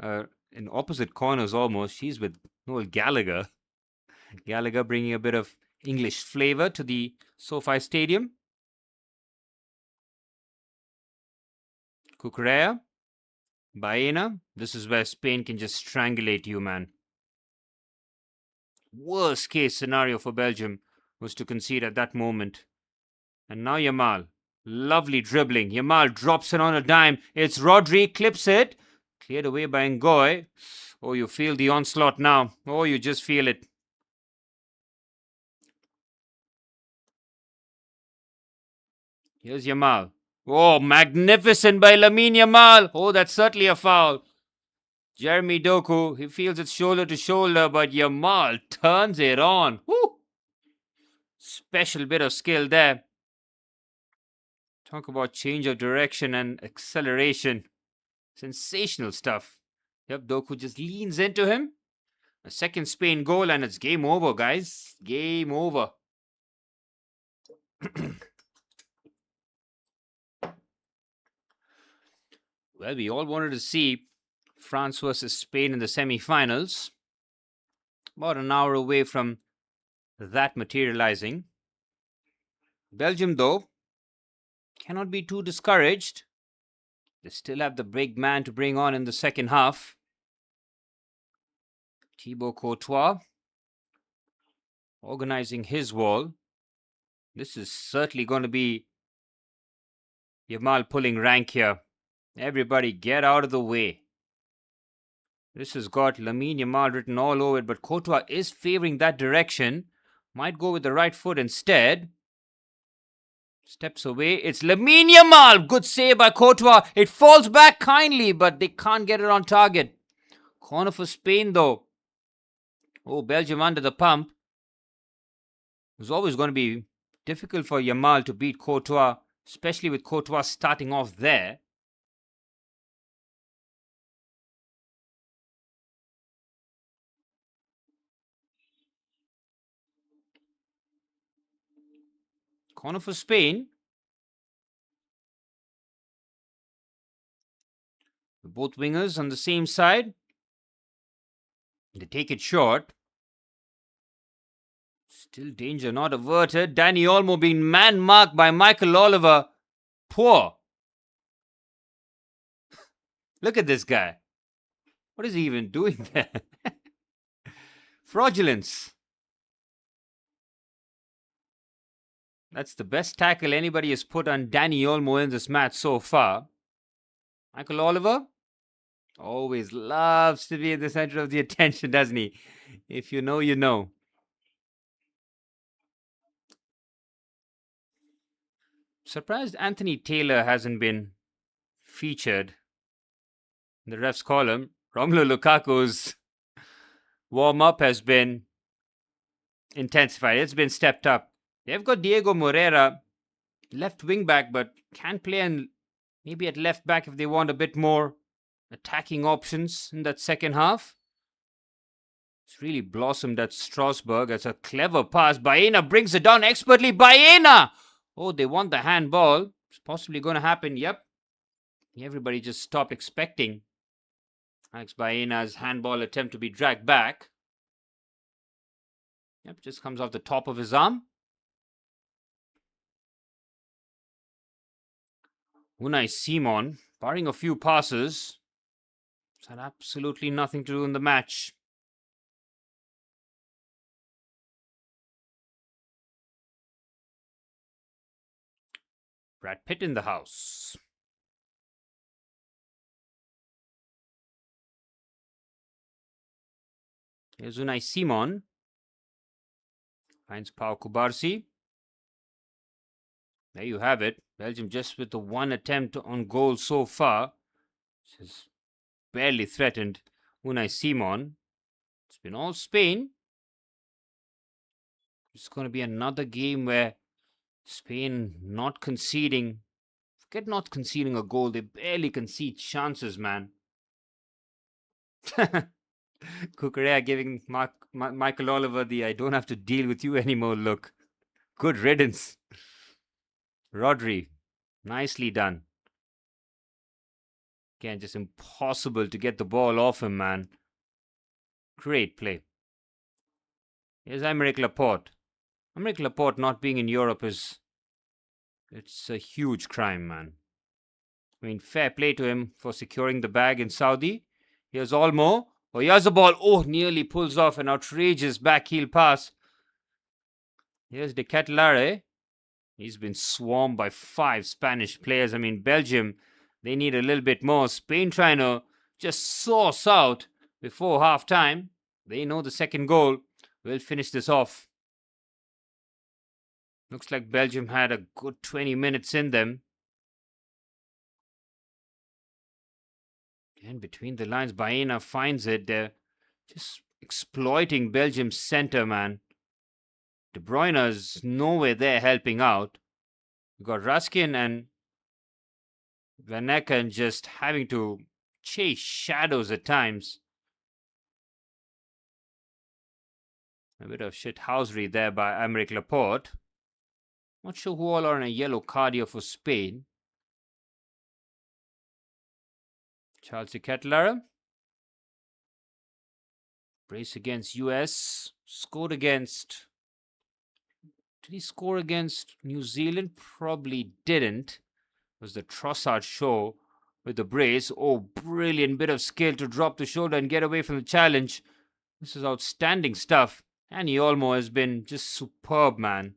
in opposite corners almost. She's with Noel Gallagher. Gallagher bringing a bit of English flavor to the SoFi Stadium. Cucurella. Baena. This is where Spain can just strangulate you, man. Worst case scenario for Belgium was to concede at that moment. And now Yamal. Lovely dribbling. Yamal drops it on a dime. It's Rodri, clips it. Cleared away by Ngoy. Oh, you feel the onslaught now. Oh, you just feel it. Here's Yamal. Oh, magnificent by Lamine Yamal. Oh, that's certainly a foul. Jeremy Doku, he feels it shoulder to shoulder, but Yamal turns it on. Woo! Special bit of skill there. Talk about change of direction and acceleration. Sensational stuff. Yep, Doku just leans into him. A second Spain goal and it's game over, guys. Game over. Well, we all wanted to see France versus Spain in the semi-finals. About an hour away from that materializing. Belgium, though, cannot be too discouraged. They still have the big man to bring on in the second half. Thibaut Courtois organizing his wall. This is certainly going to be Yamal pulling rank here. Everybody get out of the way. This has got Lamine Yamal written all over it, but Courtois is favoring that direction. Might go with the right foot instead. Steps away. It's Lamine Yamal. Good save by Courtois. It falls back kindly, but they can't get it on target. Corner for Spain, though. Oh, Belgium under the pump. It was always going to be difficult for Yamal to beat Courtois, especially with Courtois starting off there. Corner for Spain. Both wingers on the same side. They take it short. Still danger not averted. Dani Olmo being man-marked by Michael Oliver. Poor. Look at this guy. What is he even doing there? Fraudulence. That's the best tackle anybody has put on Dani Olmo in this match so far. Michael Oliver always loves to be in the center of the attention, doesn't he? If you know, you know. Surprised Anthony Taylor hasn't been featured in the ref's column. Romelu Lukaku's warm-up has been intensified. It's been stepped up. They've got Diego Moreira, left wing back, but can play and maybe at left back if they want a bit more attacking options in that second half. It's really blossomed at Strasbourg. It's a clever pass. Baena brings it down expertly. Baena! Oh, they want the handball. It's possibly going to happen. Yep. Everybody just stopped expecting Alex Baena's handball attempt to be dragged back. Yep, just comes off the top of his arm. Unai Simon, barring a few passes, had absolutely nothing to do in the match. Brad Pitt in the house. Here's Unai Simon. Finds Pau Kubarsi. There you have it. Belgium just with the one attempt on goal so far. Which has barely threatened Unai Simon. It's been all Spain. It's going to be another game where Spain not conceding. Forget not conceding a goal. They barely concede chances, man. Cucurella giving Michael Oliver the I don't have to deal with you anymore look. Good riddance. Rodri, nicely done. Again, just impossible to get the ball off him, man. Great play. Here's Aymeric Laporte. Aymeric Laporte not being in Europe it's a huge crime, man. I mean, fair play to him for securing the bag in Saudi. Here's Olmo. Oh, here's the ball. Oh, nearly pulls off an outrageous backheel pass. Here's De Ketelaere. He's been swarmed by 5 Spanish players. I mean, Belgium, they need a little bit more. Spain trying to just sauce out before half-time. They know the second goal will finish this off. Looks like Belgium had a good 20 minutes in them. And between the lines, Baena finds it. They're just exploiting Belgium's centre, man. De Bruyne's nowhere there helping out. We've got Raskin and Van Ecken just having to chase shadows at times. A bit of shithousery there by Aymeric Laporte. Not sure who all are on a yellow card here for Spain. Charles De Ketelaere. Brace against US. Scored against... Did he score against New Zealand? Probably didn't. It was the Trossard show with the brace. Oh, brilliant bit of skill to drop the shoulder and get away from the challenge. This is outstanding stuff. And Olmo has been just superb, man.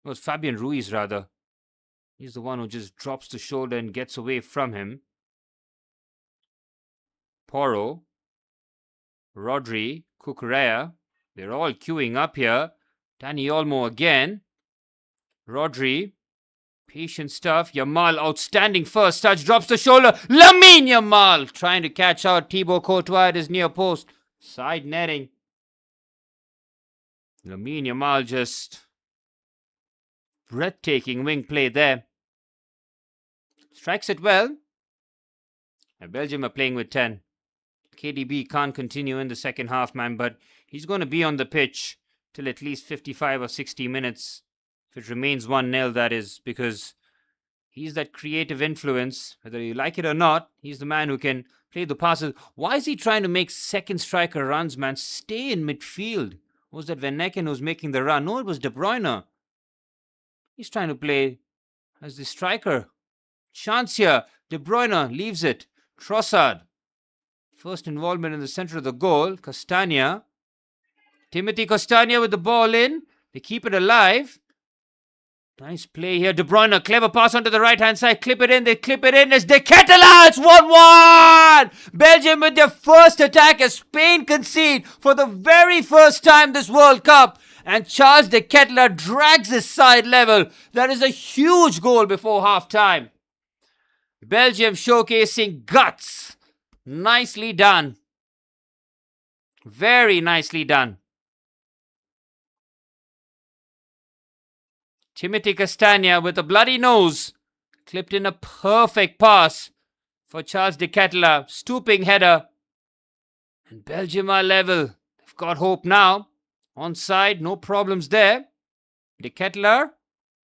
It was Fabian Ruiz, rather. He's the one who just drops the shoulder and gets away from him. Porro, Rodri, Cucurella, they're all queuing up here. Dani Olmo again. Rodri, patient stuff. Yamal, outstanding first touch, drops the shoulder. Lamine Yamal trying to catch out Thibaut Courtois at his near post. Side netting. Lamine Yamal just breathtaking wing play there. Strikes it well. And Belgium are playing with 10. KDB can't continue in the second half, man, but he's going to be on the pitch till at least 55 or 60 minutes. If it remains 1-0, that is, because he's that creative influence. Whether you like it or not, he's the man who can play the passes. Why is he trying to make second striker runs, man? Stay in midfield. Was that Van Ecken who's making the run? No, it was De Bruyne. He's trying to play as the striker. Chance here. De Bruyne leaves it. Trossard. First involvement in the center of the goal. Castagna. Timothy Castagna with the ball in. They keep it alive. Nice play here. De Bruyne, clever pass onto the right-hand side. Clip it in. They clip it in. It's De Ketelaere. It's 1-1. Belgium with their first attack as Spain concede for the very first time this World Cup. And Charles de Ketelaere drags his side level. That is a huge goal before half-time. Belgium showcasing guts. Nicely done. Very nicely done. Timothy Castagna with a bloody nose clipped in a perfect pass for Charles de Ketelaere. Stooping header. And Belgium are level. They've got hope now. Onside, no problems there. De Ketelaere,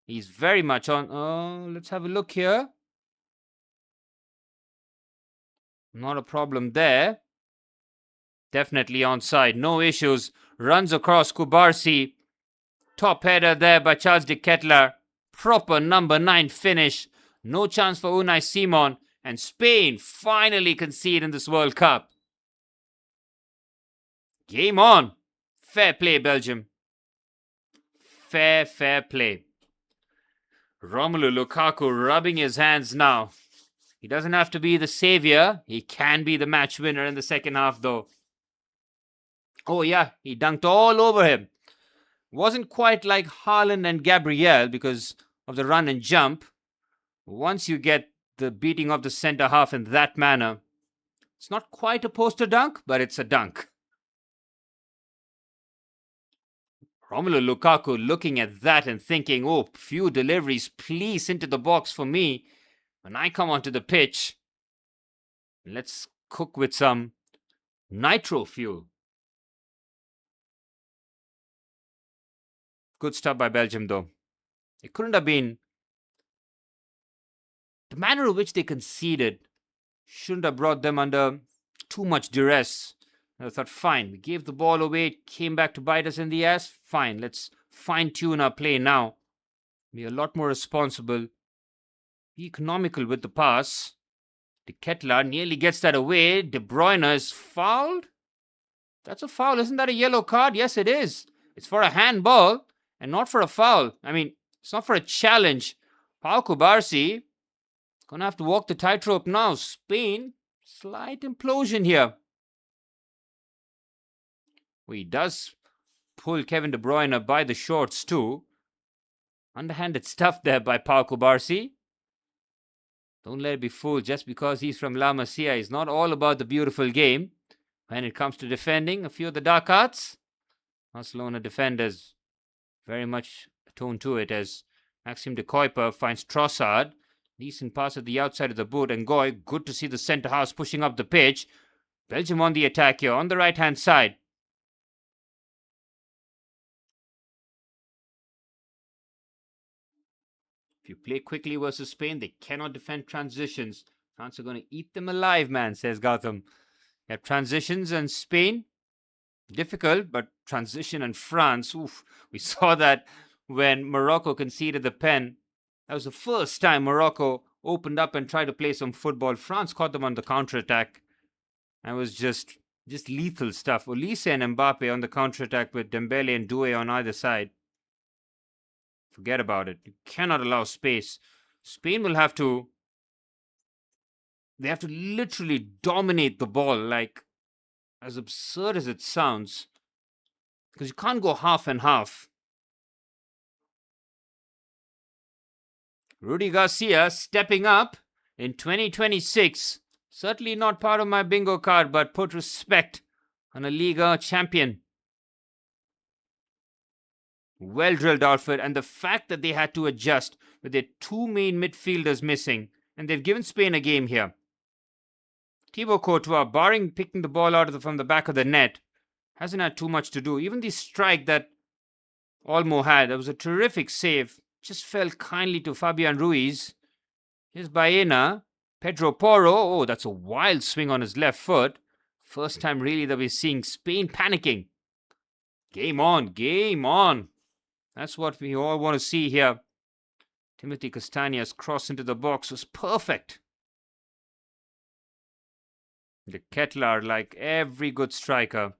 he's very much on. Oh, let's have a look here. Not a problem there. Definitely onside, no issues. Runs across Kubarsi. Top header there by Charles de Ketelaere. Proper number 9 finish. No chance for Unai Simon. And Spain finally concede in this World Cup. Game on. Fair play, Belgium. Fair play. Romelu Lukaku rubbing his hands now. He doesn't have to be the savior. He can be the match winner in the second half, though. Oh, yeah, he dunked all over him. Wasn't quite like Haaland and Gabriel because of the run and jump. Once you get the beating of the centre half in that manner, it's not quite a poster dunk, but it's a dunk. Romelu Lukaku looking at that and thinking, oh, few deliveries, please, into the box for me. When I come onto the pitch, let's cook with some nitro fuel. Good stuff by Belgium, though. It couldn't have been... The manner in which they conceded shouldn't have brought them under too much duress. I thought, fine, we gave the ball away, it came back to bite us in the ass. Fine, let's fine-tune our play now. Be a lot more responsible. Be economical with the pass. De Ketelaere nearly gets that away. De Bruyne is fouled. That's a foul. Isn't that a yellow card? Yes, it is. It's for a handball and not for a foul. I mean, it's not for a challenge. Pau Kubarsi gonna have to walk the tightrope now. Spain, slight implosion here. Well, he does pull Kevin De Bruyne by the shorts too. Underhanded stuff there by Pau Kubarsi. Don't let it be fooled just because he's from La Masia. He's not all about the beautiful game. When it comes to defending, a few of the dark arts, Barcelona defenders very much attuned to it as Maxime de Kuiper finds Trossard. Decent pass at the outside of the boot. And Goy, good to see the centre halves pushing up the pitch. Belgium on the attack here on the right-hand side. If you play quickly versus Spain, they cannot defend transitions. France are going to eat them alive, man, says Gautam. You have transitions and Spain, difficult, but transition and France, oof. We saw that when Morocco conceded the pen. That was the first time Morocco opened up and tried to play some football. France caught them on the counter-attack. That was just lethal stuff. Olise and Mbappe on the counter-attack with Dembele and Doué on either side. Forget about it. You cannot allow space. Spain will have to... They have to literally dominate the ball, like, as absurd as it sounds. Because you can't go half and half. Rudy Garcia stepping up in 2026. Certainly not part of my bingo card, but put respect on a Liga champion. Well drilled outfit, and the fact that they had to adjust with their two main midfielders missing, and they've given Spain a game here. Thibaut Courtois, barring picking the ball out from the back of the net, hasn't had too much to do. Even the strike that Olmo had, that was a terrific save. Just fell kindly to Fabian Ruiz. Here's Baena. Pedro Porro. Oh, that's a wild swing on his left foot. First time really that we're seeing Spain panicking. Game on, game on. That's what we all want to see here. Timothy Castagna's cross into the box was perfect. De Ketelaere, like every good striker.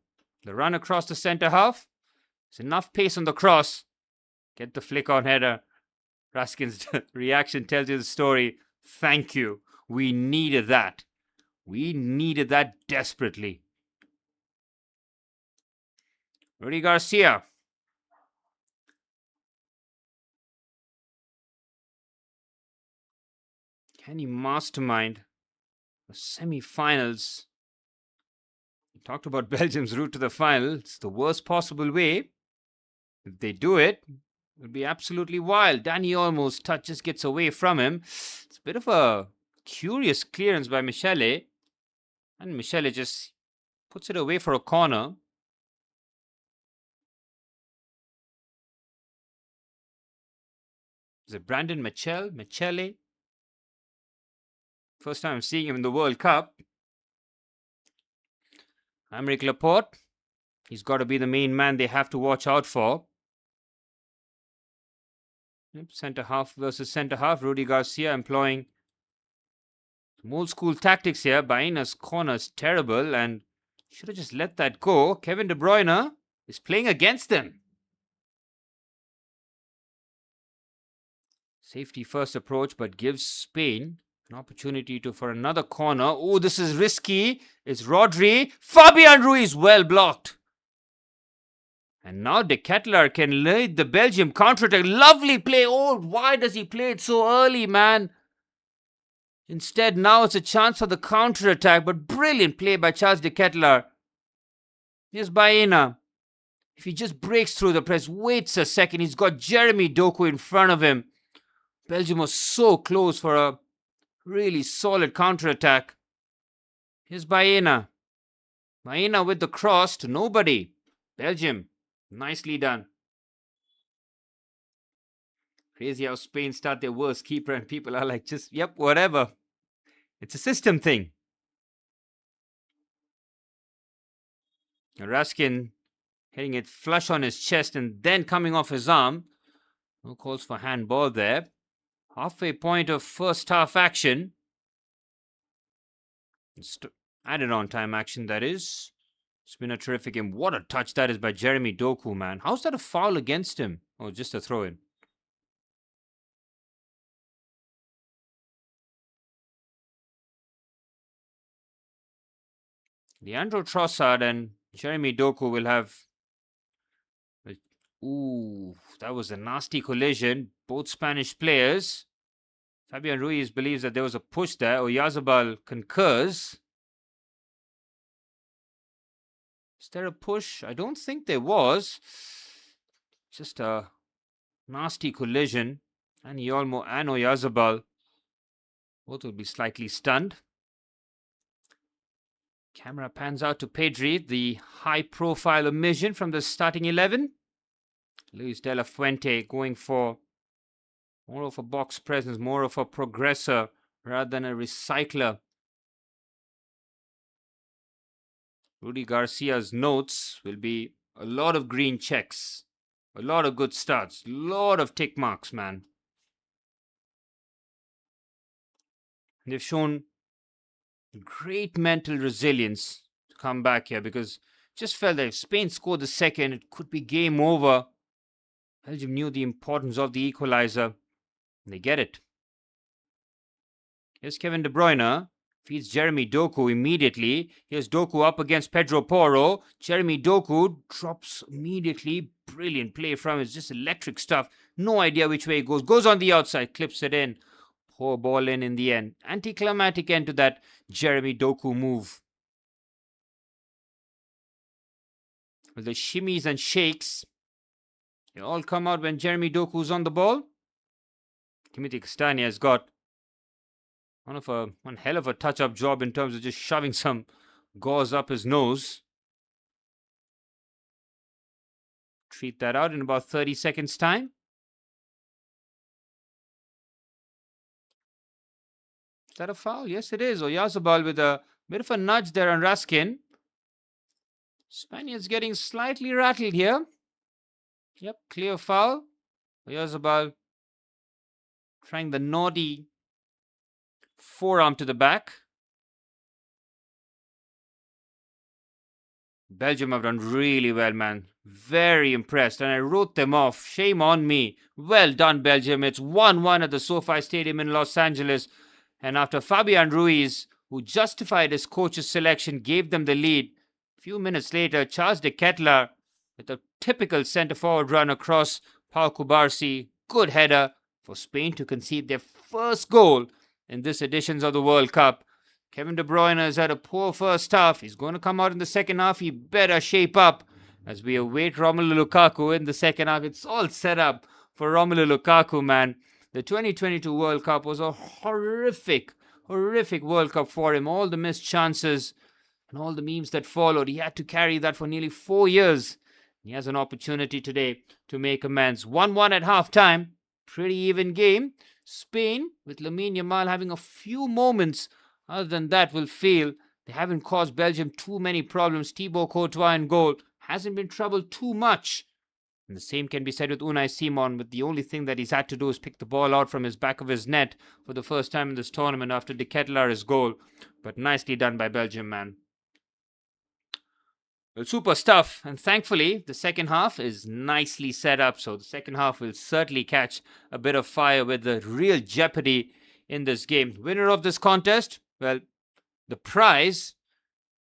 The run across the centre half. There's enough pace on the cross. Get the flick on header. Raskin's reaction tells you the story. Thank you. We needed that. We needed that desperately. Rudy Garcia. Can he mastermind the semi-finals? We talked about Belgium's route to the final. It's the worst possible way. If they do it, it'll be absolutely wild. Danny Olmo's touch just gets away from him. It's a bit of a curious clearance by Michele. And Michele just puts it away for a corner. Is it Brandon Michele? First time I'm seeing him in the World Cup. Aymeric Laporte. He's got to be the main man they have to watch out for. Centre half versus centre half. Rudy Garcia employing some old school tactics here. Baena's corner is terrible and should have just let that go. Kevin De Bruyne is playing against them. Safety first approach, but gives Spain an opportunity for another corner. Oh, this is risky. It's Rodri. Fabian Ruiz, well blocked. And now De Ketelaere can lead the Belgium counter-attack. Lovely play. Oh, why does he play it so early, man? Instead, now it's a chance for the counter-attack. But brilliant play by Charles De Ketelaere. Here's Baena. If he just breaks through the press, waits a second. He's got Jeremy Doku in front of him. Belgium was so close for a really solid counter-attack. Here's Baena. Baena with the cross to nobody. Belgium. Nicely done. Crazy how Spain start their worst keeper and people are like, just, yep, whatever. It's a system thing. Raskin hitting it flush on his chest and then coming off his arm. No calls for handball there. Halfway point of first half action. Added on time action, that is. It's been a terrific game. What a touch that is by Jeremy Doku, man. How's that a foul against him? Oh, just a throw-in. Leandro Trossard and Jeremy Doku will have... Ooh, that was a nasty collision. Both Spanish players. Fabian Ruiz believes that there was a push there. Oyarzabal concurs. Is there a push? I don't think there was. Just a nasty collision. And Olmo and Oyarzabal both will be slightly stunned. Camera pans out to Pedri, the high-profile omission from the starting 11. Luis de la Fuente going for more of a box presence, more of a progressor rather than a recycler. Rudy Garcia's notes will be a lot of green checks, a lot of good starts, a lot of tick marks, man. They've shown great mental resilience to come back here because just felt that if Spain scored the second, it could be game over. Belgium knew the importance of the equalizer. They get it. Here's Kevin De Bruyne. Feeds Jeremy Doku immediately. Here's Doku up against Pedro Porro. Jeremy Doku drops immediately. Brilliant play from him. It's just electric stuff. No idea which way it goes. Goes on the outside. Clips it in. Poor ball in the end. Anticlimactic end to that Jeremy Doku move. With the shimmies and shakes, they all come out when Jeremy Doku's on the ball. Timothy Castagna has got one hell of a touch-up job in terms of just shoving some gauze up his nose. Treat that out in about 30 seconds' time. Is that a foul? Yes, it is. Oyarzabal with a bit of a nudge there on Raskin. Spaniards getting slightly rattled here. Yep, clear foul. Oyarzabal trying the naughty forearm to the back. Belgium have done really well, man. Very impressed. And I wrote them off. Shame on me. Well done, Belgium. It's 1-1 at the SoFi Stadium in Los Angeles. And after Fabian Ruiz, who justified his coach's selection, gave them the lead, a few minutes later, Charles De Ketelaere with a typical centre-forward run across Pau Cubarsí. Good header for Spain to concede their first goal in this edition of the World Cup. Kevin De Bruyne has had a poor first half. He's going to come out in the second half. He better shape up as we await Romelu Lukaku in the second half. It's all set up for Romelu Lukaku, man. The 2022 World Cup was a horrific World Cup for him. All the missed chances and all the memes that followed. He had to carry that for nearly 4 years. He has an opportunity today to make amends. 1-1 at halftime. Pretty even game. Spain, with Lamine Yamal having a few moments. Other than that, will feel they haven't caused Belgium too many problems. Thibaut Courtois in goal hasn't been troubled too much. And the same can be said with Unai Simon, but the only thing that he's had to do is pick the ball out from his back of his net for the first time in this tournament after De Ketelara's goal. But nicely done by Belgium, man. Well, super stuff. And thankfully, the second half is nicely set up. So the second half will certainly catch a bit of fire with the real jeopardy in this game. Winner of this contest, well, the prize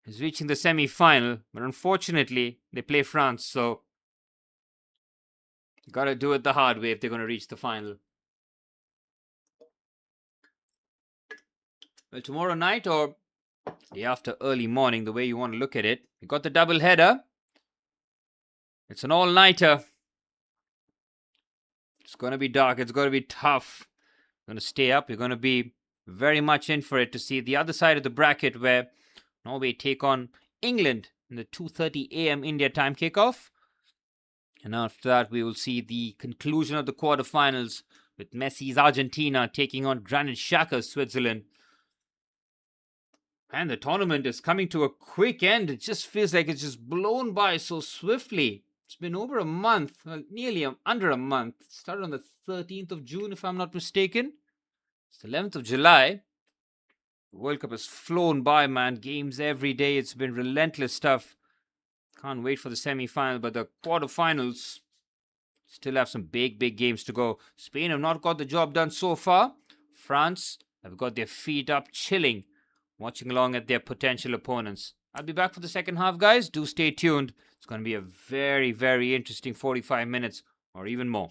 is reaching the semi-final. But unfortunately, they play France. So you got to do it the hard way if they're going to reach the final. Well, tomorrow night or day after early morning, the way you want to look at it, you got the double header. It's an all-nighter. It's going to be dark. It's going to be tough. You're going to stay up. You're going to be very much in for it to see the other side of the bracket where Norway take on England in the 2:30 a.m. India time kickoff. And after that, we will see the conclusion of the quarterfinals with Messi's Argentina taking on Granit Xhaka's Switzerland. And the tournament is coming to a quick end. It just feels like it's just blown by so swiftly. It's been over a month, well, nearly under a month. It started on the 13th of June, if I'm not mistaken. It's the 11th of July. The World Cup has flown by, man. Games every day. It's been relentless stuff. Can't wait for the semi-final, but the quarterfinals still have some big games to go. Spain have not got the job done so far. France have got their feet up, chilling, watching along at their potential opponents. I'll be back for the second half, guys. Do stay tuned. It's going to be a very interesting 45 minutes or even more.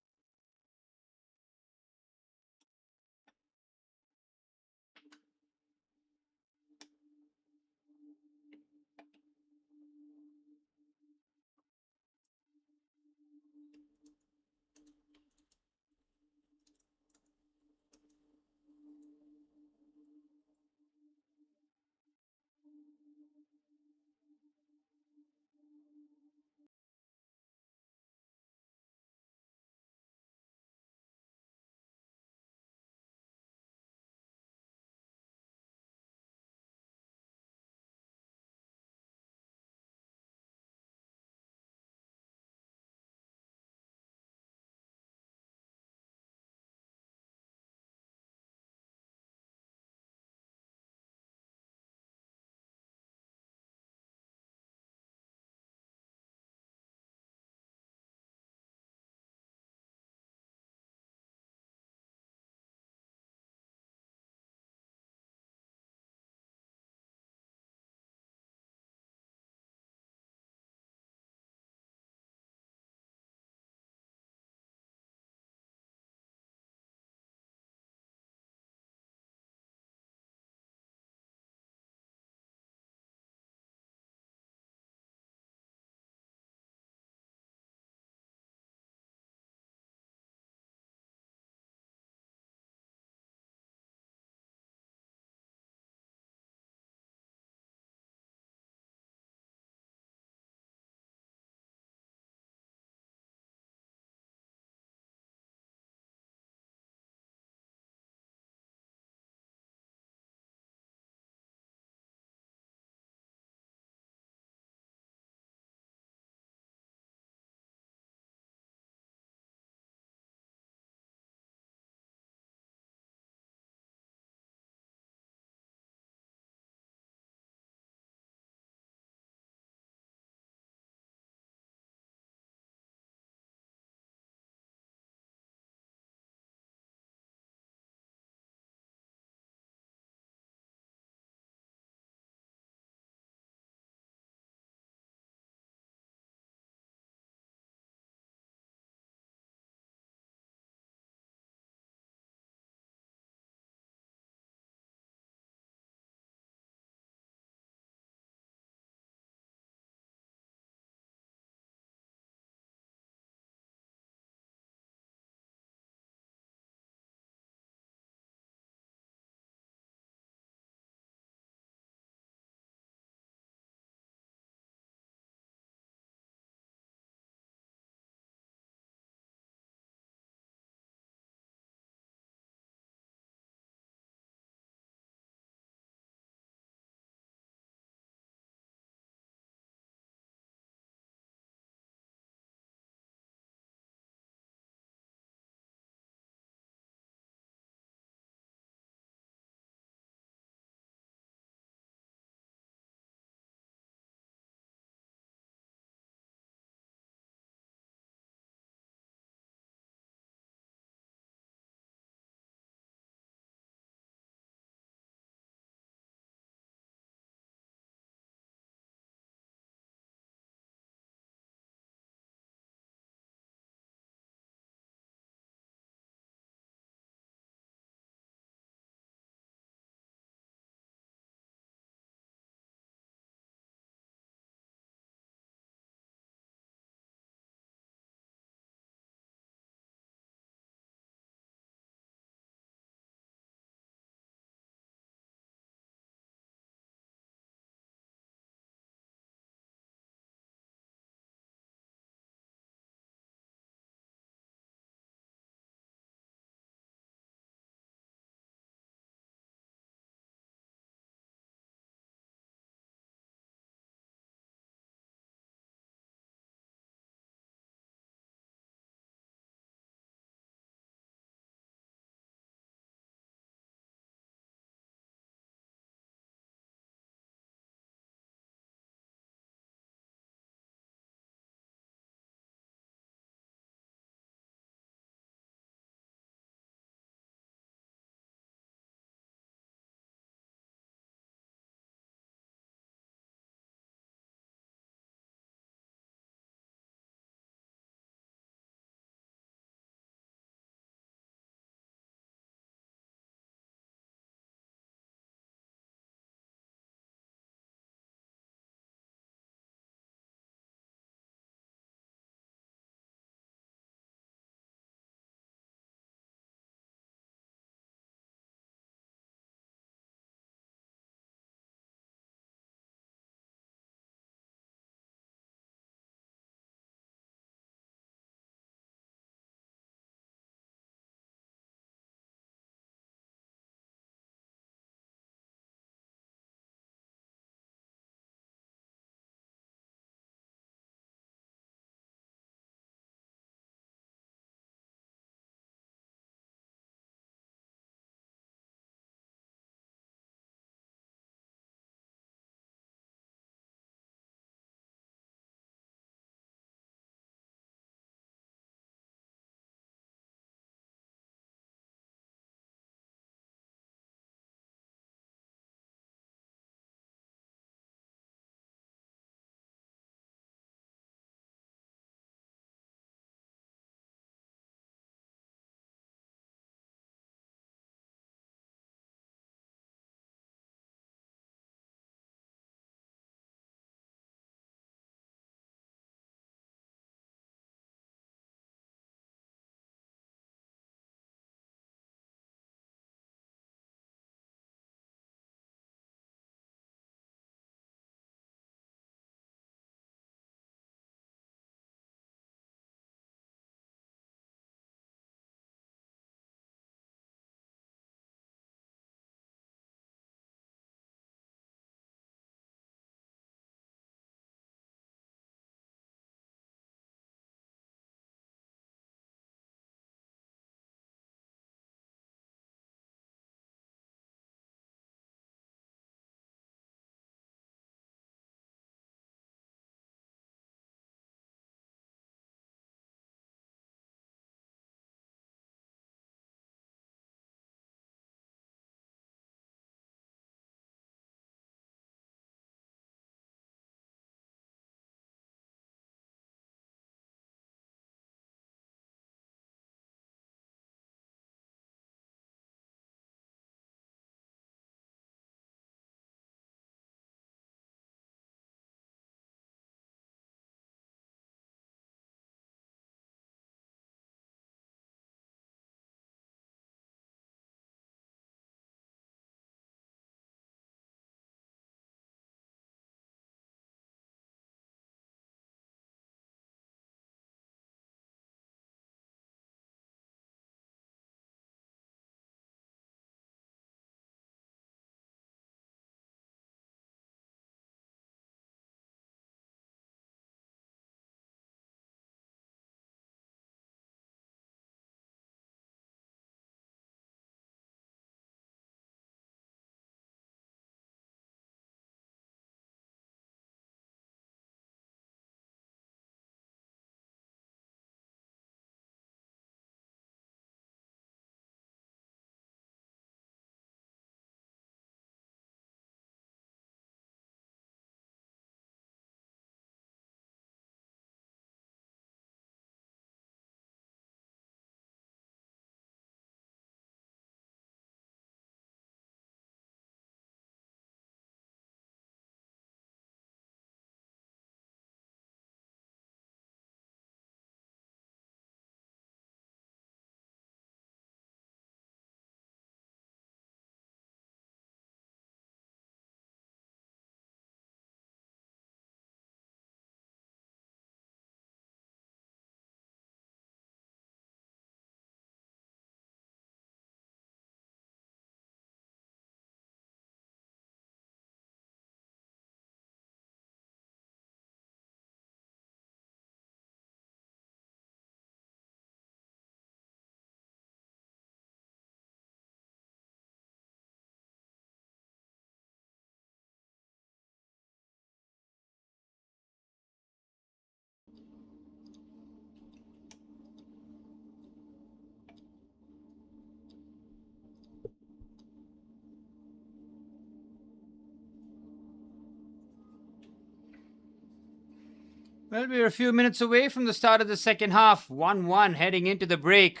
Well, we're a few minutes away from the start of the second half. 1-1 heading into the break.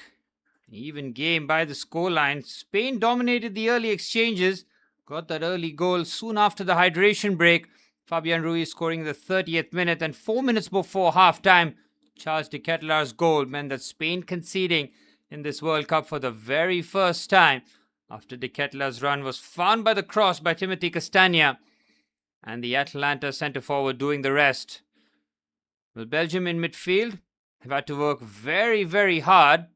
Even game by the scoreline. Spain dominated the early exchanges. Got that early goal soon after the hydration break. Fabian Ruiz scoring in the 30th minute, and 4 minutes before half-time, Charles de Ketelar's goal meant that Spain conceding in this World Cup for the very first time after de Ketelar's run was found by the cross by Timothy Castagna, and the Atalanta centre-forward doing the rest. Well, Belgium in midfield have had to work very, very hard,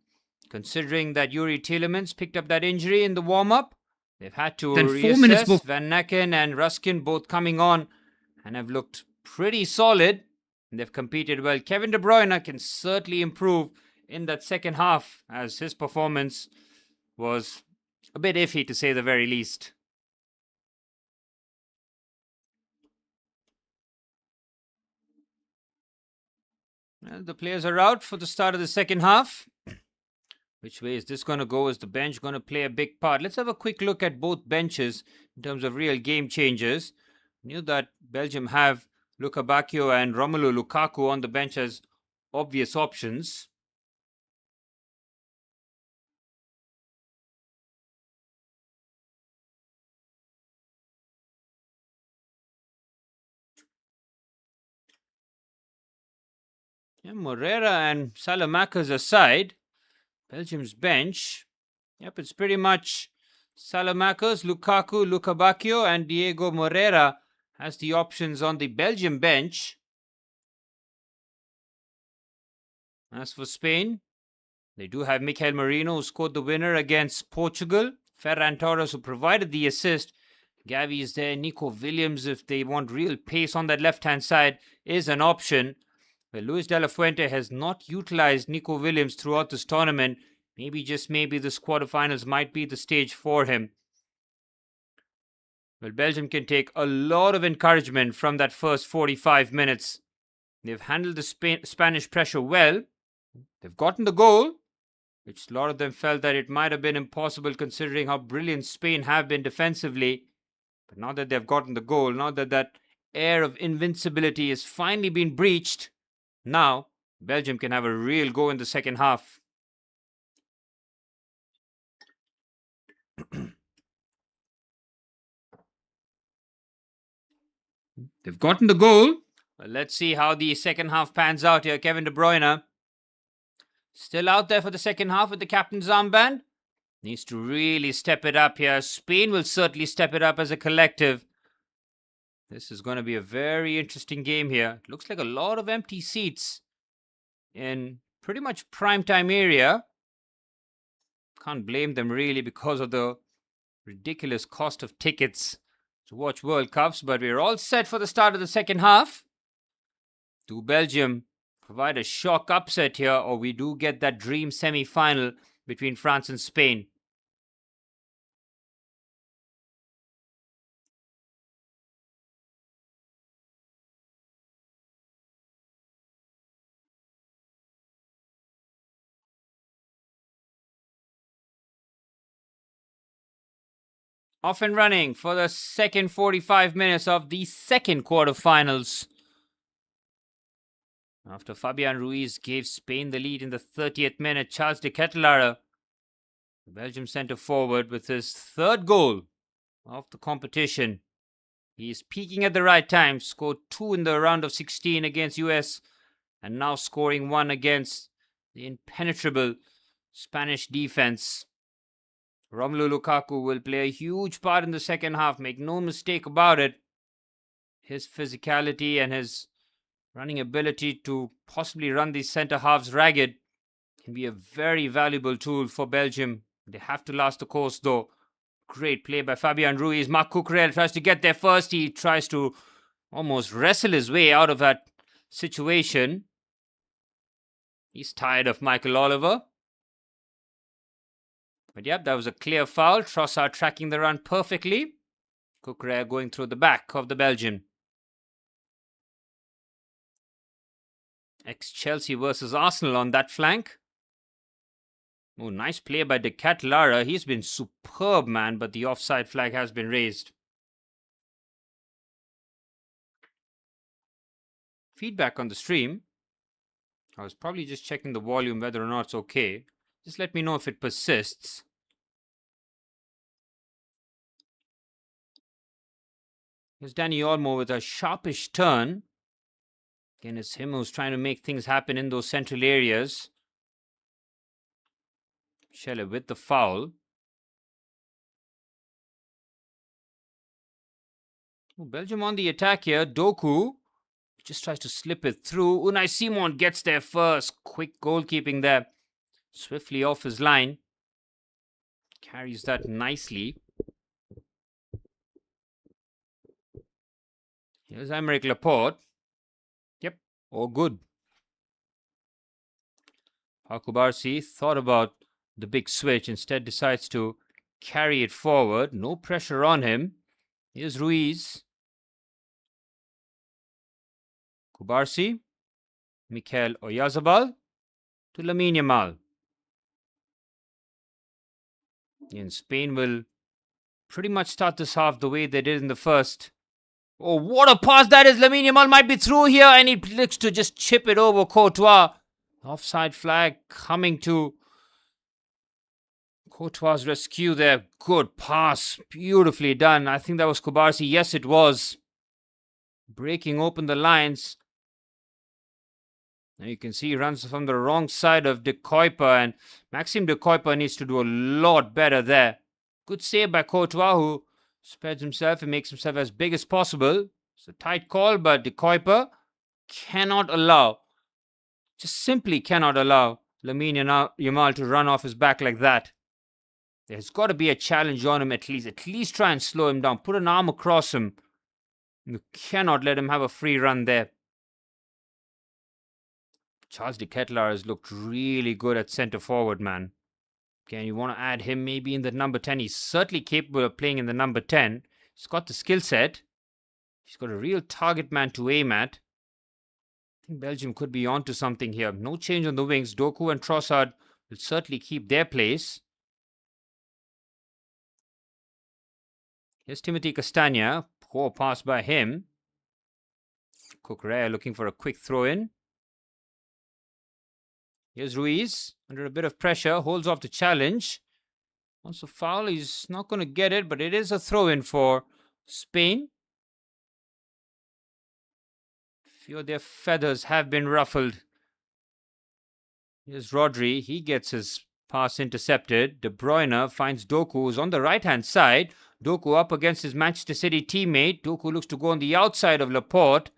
considering that Yuri Tielemans picked up that injury in the warm-up. They've had to reassess. Van Necken and Ruskin both coming on and have looked pretty solid. And they've competed well. Kevin De Bruyne can certainly improve in that second half, as his performance was a bit iffy, to say the very least. Well, the players are out for the start of the second half. Which way is this going to go? Is the bench going to play a big part? Let's have a quick look at both benches in terms of real game changers. Knew that Belgium have Luka Bacchio and Romelu Lukaku on the bench as obvious options. Yeah, Moreira and Salamakers aside, Belgium's bench, yep, it's pretty much Salamakers, Lukaku, Luka Bacchio and Diego Moreira as the options on the Belgium bench. As for Spain, they do have Mikel Merino, who scored the winner against Portugal. Ferran Torres, who provided the assist. Gavi is there. Nico Williams, if they want real pace on that left-hand side, is an option. Well, Luis de la Fuente has not utilized Nico Williams throughout this tournament. Maybe, just maybe, this quarterfinals might be the stage for him. Well, Belgium can take a lot of encouragement from that first 45 minutes. They've handled the Spanish pressure well. They've gotten the goal, which a lot of them felt that it might have been impossible considering how brilliant Spain have been defensively. But now that they've gotten the goal, now that that air of invincibility has finally been breached, now Belgium can have a real go in the second half. They've gotten the goal. Well, let's see how the second half pans out here. Kevin De Bruyne still out there for the second half with the captain's armband. Needs to really step it up here. Spain will certainly step it up as a collective. This is going to be a very interesting game here. It looks like a lot of empty seats in pretty much primetime area. Can't blame them really because of the ridiculous cost of tickets to watch World Cups. But we're all set for the start of the second half. Do Belgium provide a shock upset here, or we do get that dream semi-final between France and Spain? Off and running for the second 45 minutes of the second quarterfinals. After Fabian Ruiz gave Spain the lead in the 30th minute, Charles de Ketelar, the Belgium centre-forward, with his third goal of the competition. He is peaking at the right time, scored 2 in the round of 16 against US, and now scoring 1 against the impenetrable Spanish defense. Romelu Lukaku will play a huge part in the second half, make no mistake about it. His physicality and his running ability to possibly run these centre halves ragged can be a very valuable tool for Belgium. They have to last the course though. Great play by Fabian Ruiz. Marc Cucurella tries to get there first. He tries to almost wrestle his way out of that situation. He's tired of Michael Oliver. But yep, that was a clear foul. Trossard tracking the run perfectly. Cucurella going through the back of the Belgian. Ex-Chelsea versus Arsenal on that flank. Oh, nice play by De Ketelar. He's been superb, man, but the offside flag has been raised. feedback on the stream. I was probably just checking the volume, whether or not it's okay. Just let me know if it persists. Here's Danny Olmo with a sharpish turn. Again, it's him who's trying to make things happen in those central areas. Schelle with the foul. Belgium on the attack here. Doku just tries to slip it through. Unai Simon gets there first. Quick goalkeeping there. Swiftly off his line. Carries that nicely. Here's Aymeric Laporte. Yep, all good. Hakubarsi thought about the big switch. Instead decides to carry it forward. No pressure on him. Here's Ruiz. Kubarsi. Mikel Oyarzabal to Lamine Yamal. And Spain will pretty much start this half the way they did in the first. Oh, what a pass that is. Lamine Yamal might be through here, and he looks to just chip it over Courtois. Offside flag coming to Courtois' rescue there. Good pass. Beautifully done. I think that was Kubarsi. Yes, it was. Breaking open the lines. Now you can see he runs from the wrong side of De Kuyper, and Maxime De Kuyper needs to do a lot better there. Good save by Courtois, who spreads himself and makes himself as big as possible. It's a tight call, but De Kuyper cannot allow, just simply cannot allow Lamine Yamal to run off his back like that. There's got to be a challenge on him at least. At least try and slow him down. Put an arm across him. You cannot let him have a free run there. Charles de Ketelaere has looked really good at centre forward, man. Again, you want to add him maybe in the number 10. He's certainly capable of playing in the number 10. He's got the skill set. He's got a real target man to aim at. I think Belgium could be onto something here. No change on the wings. Doku and Trossard will certainly keep their place. Here's Timothy Castagna. Poor pass by him. Cucurella looking for a quick throw in. Here's Ruiz, under a bit of pressure, holds off the challenge. Wants a foul, he's not going to get it, but it is a throw-in for Spain. A few of their feathers have been ruffled. Here's Rodri, he gets his pass intercepted. De Bruyne finds Doku, who's on the right-hand side. Doku up against his Manchester City teammate. Doku looks to go on the outside of Laporte.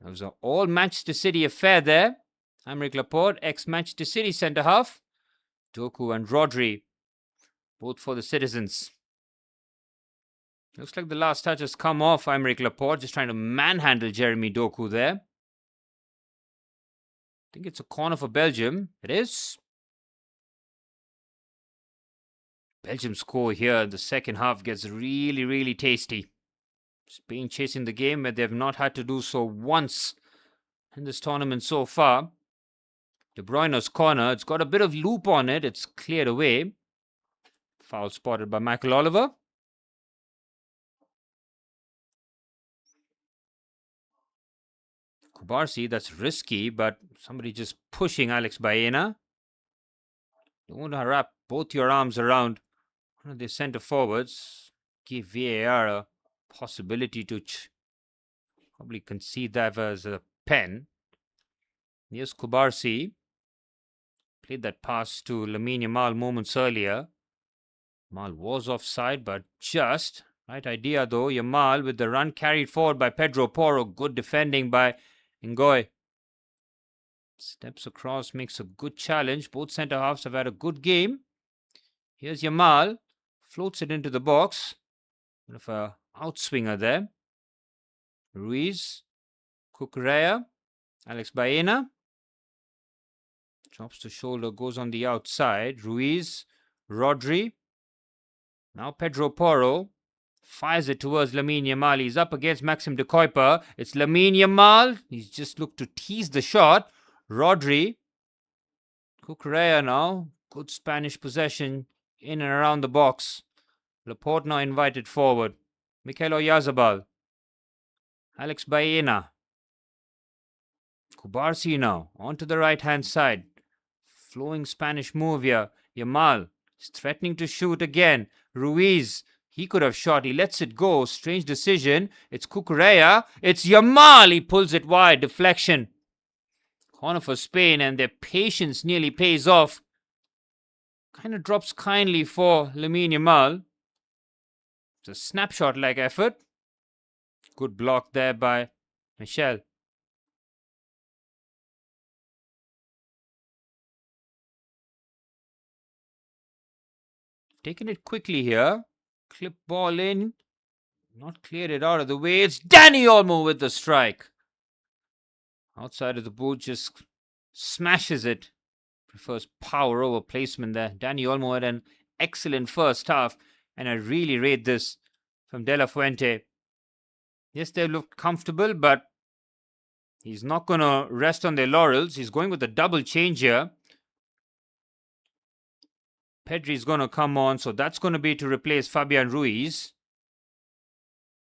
That was an all Manchester City affair there. Aymeric Laporte, ex-Manchester City centre-half. Doku and Rodri, both for the citizens. Looks like the last touch has come off Aymeric Laporte, just trying to manhandle Jeremy Doku there. I think it's a corner for Belgium. It is. Belgium's score here in the second half gets really, really tasty. Spain chasing the game, but they've not had to do so once in this tournament so far. De Bruyne's corner, it's got a bit of loop on it. It's cleared away. Foul spotted by Michael Oliver. Kubarsi, that's risky, but somebody just pushing Alex Baena. You want to wrap both your arms around one of the centre forwards. Give VAR a possibility to probably concede that as a pen. Here's Kubarsi. Played that pass to Lamine Yamal moments earlier. Yamal was offside, but just. Right idea though. Yamal with the run carried forward by Pedro Porro. Good defending by Ngoy. Steps across, makes a good challenge. Both centre-halves have had a good game. Here's Yamal. Floats it into the box. Bit of a outswinger there. Ruiz. Cucurella. Alex Baena. Drops the shoulder, goes on the outside. Ruiz, Rodri. Now Pedro Porro fires it towards Lamine Yamal. He's up against Maxime De Kuyper. It's Lamine Yamal. He's just looked to tease the shot. Rodri. Cucurella now. Good Spanish possession in and around the box. Laporte now invited forward. Mikel Oyarzabal. Alex Baena. Kubarsi now onto the right-hand side. Flowing Spanish move here. Yamal is threatening to shoot again. Ruiz, he could have shot. He lets it go. Strange decision. It's Cucurella. It's Yamal. He pulls it wide. Deflection. Corner for Spain, and their patience nearly pays off. Kind of drops kindly for Lamine Yamal. It's a snapshot-like effort. Good block there by Michel. Taking it quickly here. Clip ball in. Not cleared it out of the way. It's Dani Olmo with the strike. Outside of the boot, just smashes it. Prefers power over placement there. Dani Olmo had an excellent first half, and I really rate this from De La Fuente. Yes, they looked comfortable, but he's not going to rest on their laurels. He's going with a double change here. Pedri's going to come on, so that's going to be to replace Fabian Ruiz.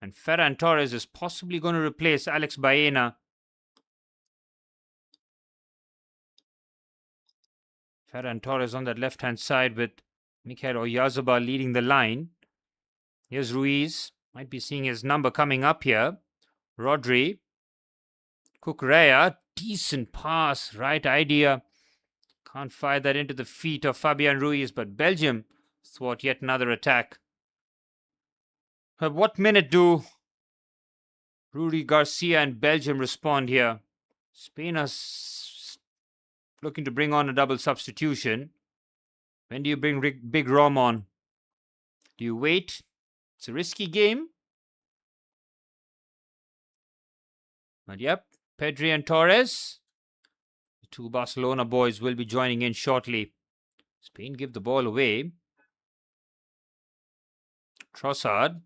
And Ferran Torres is possibly going to replace Alex Baena. Ferran Torres on that left-hand side with Mikel Oyarzabal leading the line. Here's Ruiz. Might be seeing his number coming up here. Rodri. Cucurella. Decent pass. Right idea. Can't fire that into the feet of Fabian Ruiz, but Belgium thwart yet another attack. At what minute do Rudi Garcia and Belgium respond here? Spain is looking to bring on a double substitution. When do you bring Big Rom on? Do you wait? It's a risky game. But yep, Pedri and Torres. The two Barcelona boys will be joining in shortly. Spain give the ball away. Trossard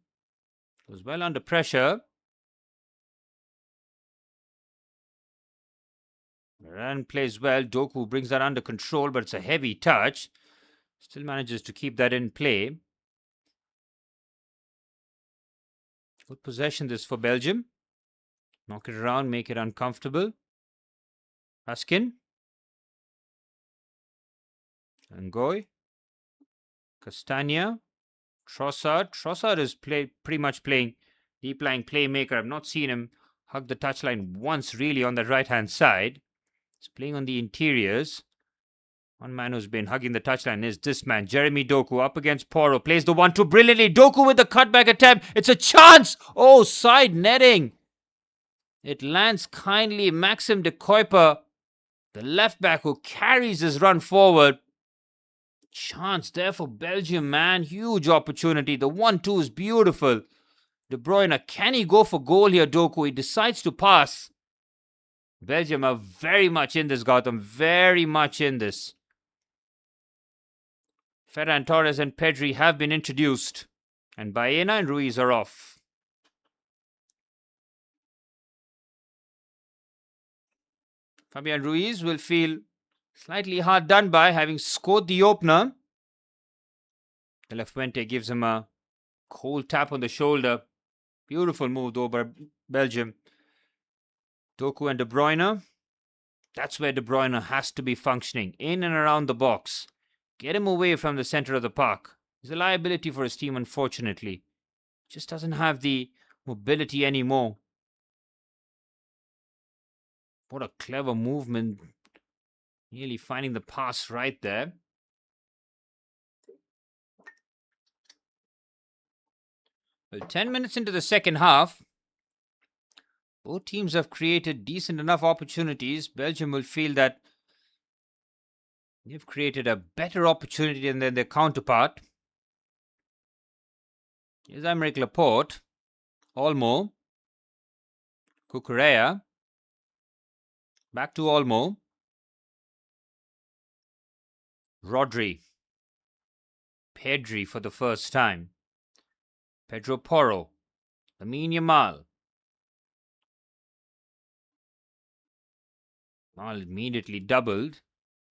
was well under pressure. Varane plays well. Doku brings that under control, but it's a heavy touch. Still manages to keep that in play. Good possession this for Belgium. Knock it around, make it uncomfortable. Askin. Ngoy. Castagna. Trossard. Trossard is pretty much playing deep lying playmaker. I've not seen him hug the touchline once really on the right-hand side. He's playing on the interiors. One man who's been hugging the touchline is this man, Jeremy Doku, up against Porro. Plays the 1-2 brilliantly. Doku with the cutback attempt. It's a chance. Oh, side netting. It lands kindly. Maxim de Kuiper, the left back who carries his run forward. Chance there for Belgium, man. Huge opportunity. The 1-2 is beautiful. De Bruyne, can he go for goal here, Doku? He decides to pass. Belgium are very much in this, Gautam. Very much in this. Ferran Torres and Pedri have been introduced. And Baena and Ruiz are off. Fabian Ruiz will feel slightly hard done by having scored the opener. De La Fuente gives him a cold tap on the shoulder. Beautiful move though by Belgium. Doku and De Bruyne. That's where De Bruyne has to be functioning. In and around the box. Get him away from the center of the park. He's a liability for his team, unfortunately. Just doesn't have the mobility anymore. What a clever movement. Nearly finding the pass right there. Well, 10 minutes into the second half. Both teams have created decent enough opportunities. Belgium will feel that they've created a better opportunity than their counterpart. Here's Aymeric Laporte. Olmo. Cucurella. Back to Olmo. Rodri. Pedri for the first time. Pedro Porro. Lamine Yamal. Yamal immediately doubled.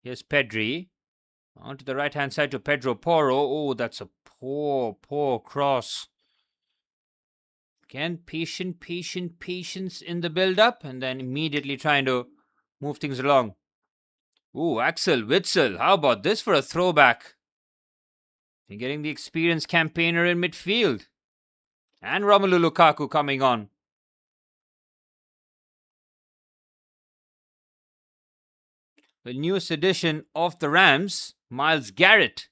Here's Pedri. Onto the right-hand side to Pedro Porro. Oh, that's a poor cross. Again, patience in the build-up. And then immediately trying to move things along. Ooh, Axel Witsel. How about this for a throwback? You're getting the experienced campaigner in midfield. And Romelu Lukaku coming on. The newest addition of the Rams, Myles Garrett,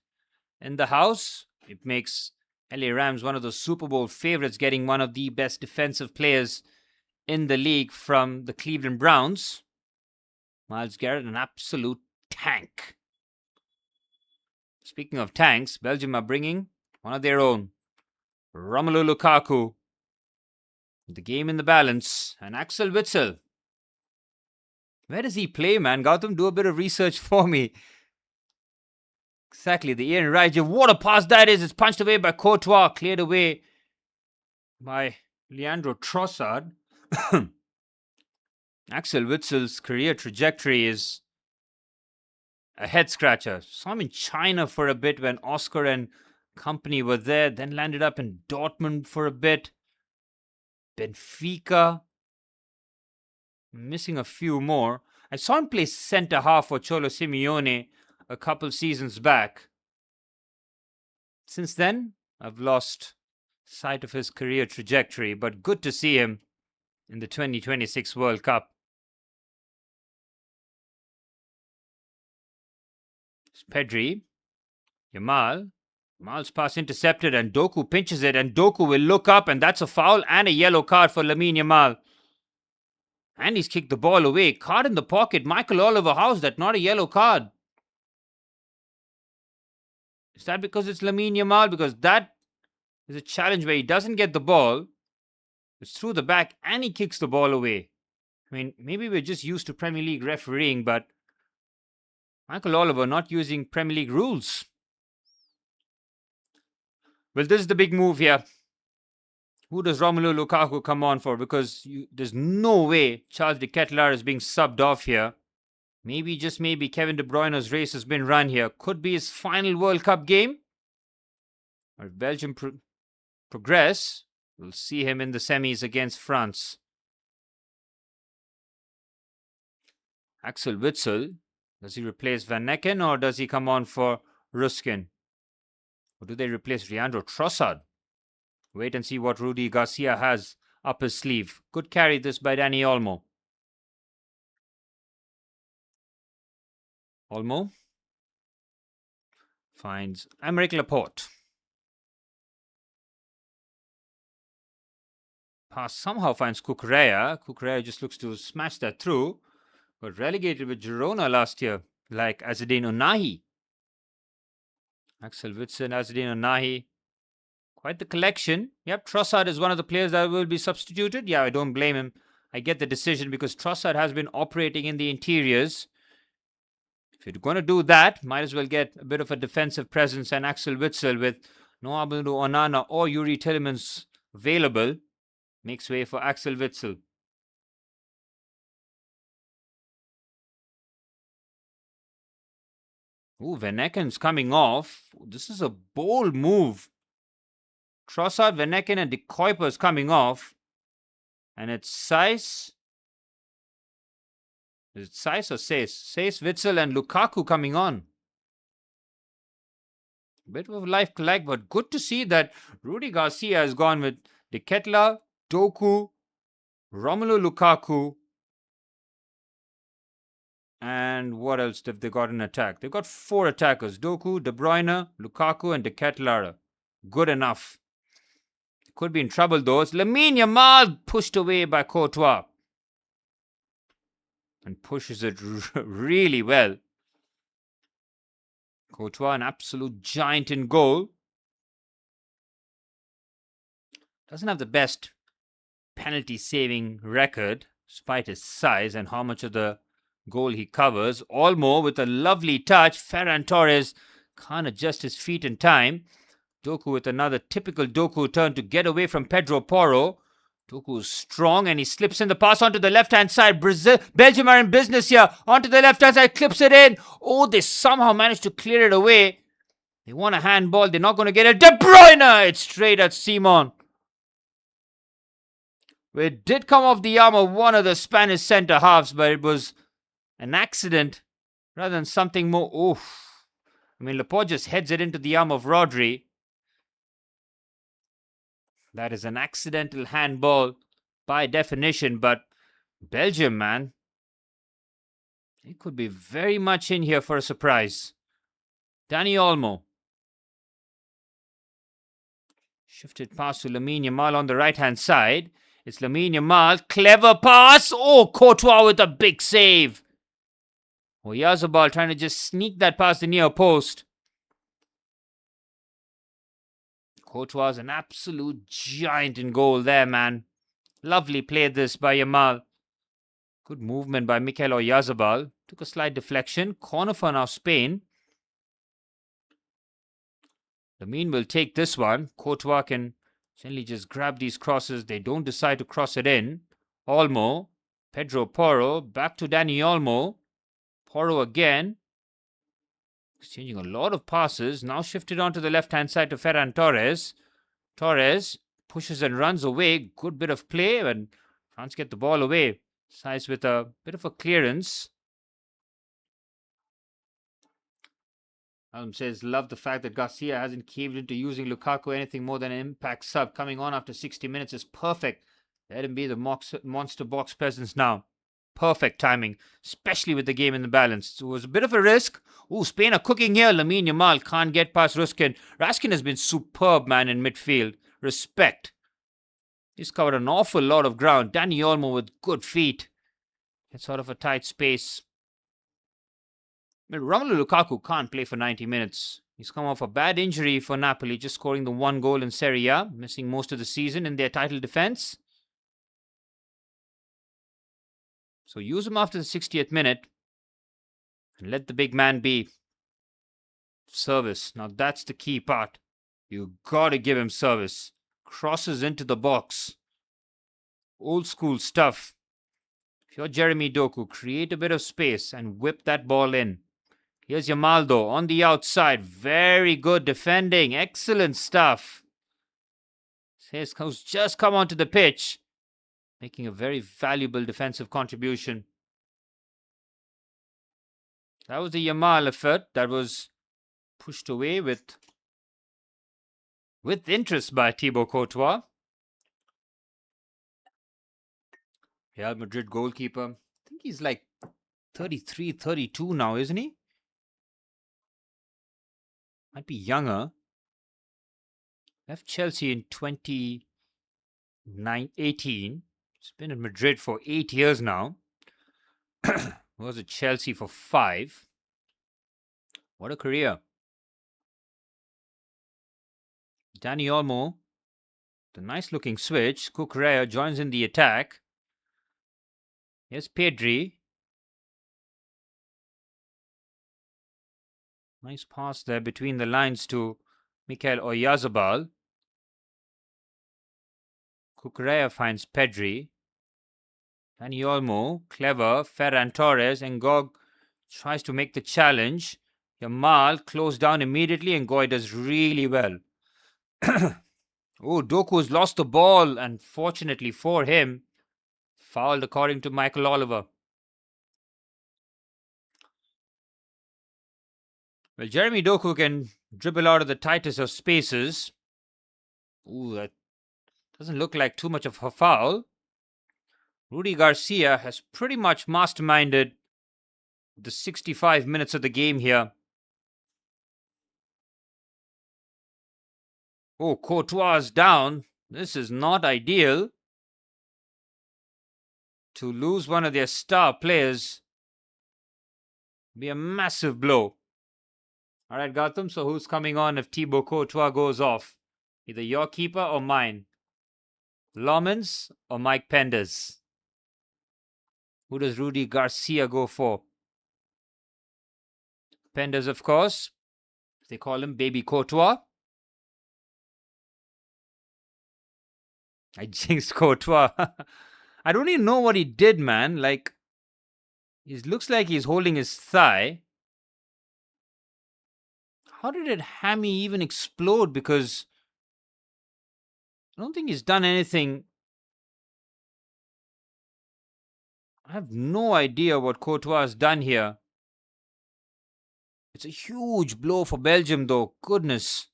in the house. It makes LA Rams one of the Super Bowl favorites, getting one of the best defensive players in the league from the Cleveland Browns. Myles Garrett, an absolute tank. Speaking of tanks, Belgium are bringing one of their own. Romelu Lukaku. The game in the balance. And Axel Witsel. Where does he play, man? Gautam, do a bit of research for me. Exactly, the Ian Raja. What a pass that is. It's punched away by Courtois. Cleared away by Leandro Trossard. Axel Witsel's career trajectory is a head scratcher. Saw him in China for a bit when Oscar and company were there. Then landed up in Dortmund for a bit. Benfica. Missing a few more. I saw him play centre half for Cholo Simeone a couple seasons back. Since then, I've lost sight of his career trajectory, but good to see him in the 2026 World Cup. It's Pedri, Yamal. Yamal's pass intercepted and Doku pinches it, and Doku will look up, and that's a foul and a yellow card for Lamine Yamal. And he's kicked the ball away. Card in the pocket. Michael Oliver, how's that not a yellow card? Is that because it's Lamine Yamal? Because that is a challenge where he doesn't get the ball. It's through the back and he kicks the ball away. I mean, maybe we're just used to Premier League refereeing, but Michael Oliver not using Premier League rules. Well, this is the big move here. Who does Romelu Lukaku come on for? Because there's no way Charles de Ketelaere is being subbed off here. Maybe, just maybe, Kevin De Bruyne's race has been run here. Could be his final World Cup game. Or if Belgium progress, we'll see him in the semis against France. Axel Witsel. Does he replace Van Necken or does he come on for Ruskin? Or do they replace Leandro Trossard? Wait and see what Rudy Garcia has up his sleeve. Good carry this by Dani Olmo. Olmo finds Aymeric Laporte. Pass somehow finds Cucurella. Cucurella just looks to smash that through. But relegated with Girona last year, like Azzedine Ounahi. Axel Witsel, Azzedine Ounahi. Quite the collection. Yep, Trossard is one of the players that will be substituted. Yeah, I don't blame him. I get the decision because Trossard has been operating in the interiors. If you're going to do that, might as well get a bit of a defensive presence, and Axel Witsel with no Amadou Onana or Yuri Tillemans available makes way for Axel Witsel. Ooh, Van Necken's coming off. This is a bold move. Trossard, Van Necken and De Kuyper's coming off. And it's Saiss. Is it Saiss or Saiss? Saiss, Witsel and Lukaku coming on. Bit of a life collect, but good to see that Rudy Garcia has gone with De Ketelaere, Doku, Romelu Lukaku. And what else have they got in attack? They've got 4 attackers. Doku, De Bruyne, Lukaku and De Ketelaere. Good enough. Could be in trouble though. It's Lamine Yamal pushed away by Courtois. And pushes it really well. Courtois, an absolute giant in goal. Doesn't have the best penalty saving record, despite his size and how much of the goal he covers. Olmo with a lovely touch. Ferran Torres can't adjust his feet in time. Doku with another typical Doku turn to get away from Pedro Porro. Doku is strong and he slips in the pass onto the left-hand side. Belgium are in business here. Onto the left-hand side, clips it in. Oh, they somehow managed to clear it away. They want a handball. They're not going to get it. De Bruyne! It's straight at Simon. It did come off the arm of one of the Spanish centre-halves, but it was An accident rather than something more. Oof. I mean, Laporte just heads it into the arm of Rodri. That is an accidental handball by definition, but Belgium, man, it could be very much in here for a surprise. Dani Olmo. Shifted pass to Lamine Yamal on the right-hand side. It's Lamine Yamal. Clever pass. Oh, Courtois with a big save. Oyarzabal trying to just sneak that past the near post. Courtois an absolute giant in goal there, man. Lovely play this by Yamal. Good movement by Mikel Oyarzabal. Took a slight deflection. Corner for now Spain. Lamine will take this one. Courtois can generally just grab these crosses. They don't decide to cross it in. Olmo. Pedro Porro. Back to Dani Olmo. Porro again. Exchanging a lot of passes. Now shifted onto the left-hand side to Ferran Torres. Torres pushes and runs away. Good bit of play, and France get the ball away. Size with a bit of a clearance. Alm says, love the fact that Garcia hasn't caved into using Lukaku anything more than an impact sub. Coming on after 60 minutes is perfect. Let him be the monster box presence now. Perfect timing, especially with the game in the balance. So it was a bit of a risk. Ooh, Spain are cooking here. Lamine Yamal can't get past Ruskin. Raskin has been superb, man, in midfield. Respect. He's covered an awful lot of ground. Dani Olmo with good feet. It's sort of a tight space. But Romelu Lukaku can't play for 90 minutes. He's come off a bad injury for Napoli, just scoring the one goal in Serie A, missing most of the season in their title defense. So use him after the 60th minute and let the big man be. Service. Now that's the key part. You gotta give him service. Crosses into the box. Old school stuff. If you're Jeremy Doku, create a bit of space and whip that ball in. Here's Yamaldo on the outside. Very good defending. Excellent stuff. Says who's just come onto the pitch, making a very valuable defensive contribution. That was the Yamal effort that was pushed away with interest by Thibaut Courtois. Real Madrid goalkeeper. I think he's like 33, 32 now, isn't he? Might be younger. Left Chelsea in 2018. He's been in Madrid for 8 years now. Was at Chelsea for 5. What a career. Dani Olmo. The nice looking switch. Cucurella joins in the attack. Here's Pedri. Nice pass there between the lines to Mikel Oyarzabal. Cucurella finds Pedri. Dani Olmo, clever. Ferran Torres. Ngog tries to make the challenge. Yamal closed down immediately, and Goy does really well. Oh, Doku's lost the ball, and fortunately for him, fouled according to Michael Oliver. Well, Jeremy Doku can dribble out of the tightest of spaces. Ooh, that doesn't look like too much of a foul. Rudy Garcia has pretty much masterminded the 65 minutes of the game here. Oh, Courtois is down. This is not ideal. To lose one of their star players would be a massive blow. All right, Gautam, so who's coming on if Thibaut Courtois goes off? Either your keeper or mine. Lomans or Mike Penders? Who does Rudy Garcia go for? Penders, of course. They call him Baby Courtois. I jinxed Courtois. I don't even know what he did, man. Like, it looks like he's holding his thigh. How did it hammy even explode? Because I don't think he's done anything. I have no idea what Courtois has done here. It's a huge blow for Belgium, though. Goodness.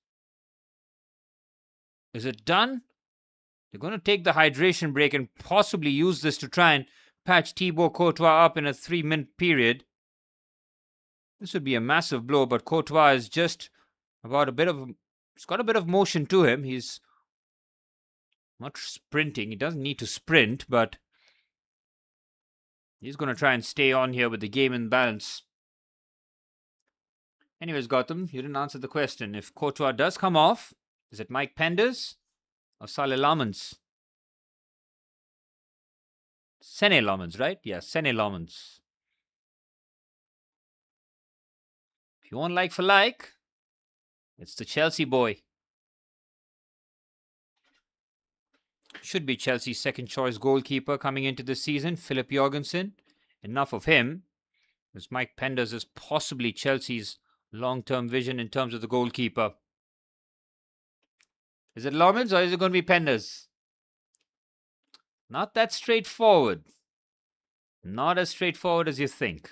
Is it done? They're going to take the hydration break and possibly use this to try and patch Thibaut Courtois up in a 3-minute period. This would be a massive blow, but Courtois is just about he's got a bit of motion to him. He's not sprinting. He doesn't need to sprint, but he's going to try and stay on here with the game in balance. Anyways, Gautam, you didn't answer the question. If Courtois does come off, is it Mike Penders or Saleh Lamens? Sene Lamens, right? Yeah, Sene Lamens. If you want like for like, it's the Chelsea boy. Should be Chelsea's second choice goalkeeper coming into the season, Philip Jorgensen. Enough of him, as Mike Penders is possibly Chelsea's long-term vision in terms of the goalkeeper. Is it Lamens or is it going to be Penders? Not that straightforward. Not as straightforward as you think.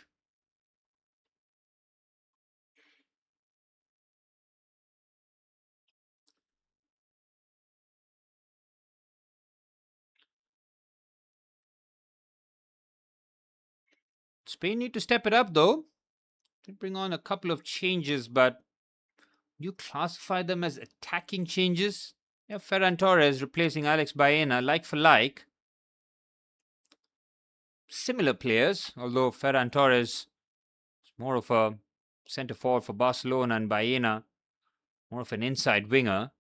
Spain need to step it up, though. They bring on a couple of changes, but you classify them as attacking changes? Yeah, Ferran Torres replacing Alex Baena, like for like. Similar players, although Ferran Torres is more of a centre forward for Barcelona and Baena more of an inside winger.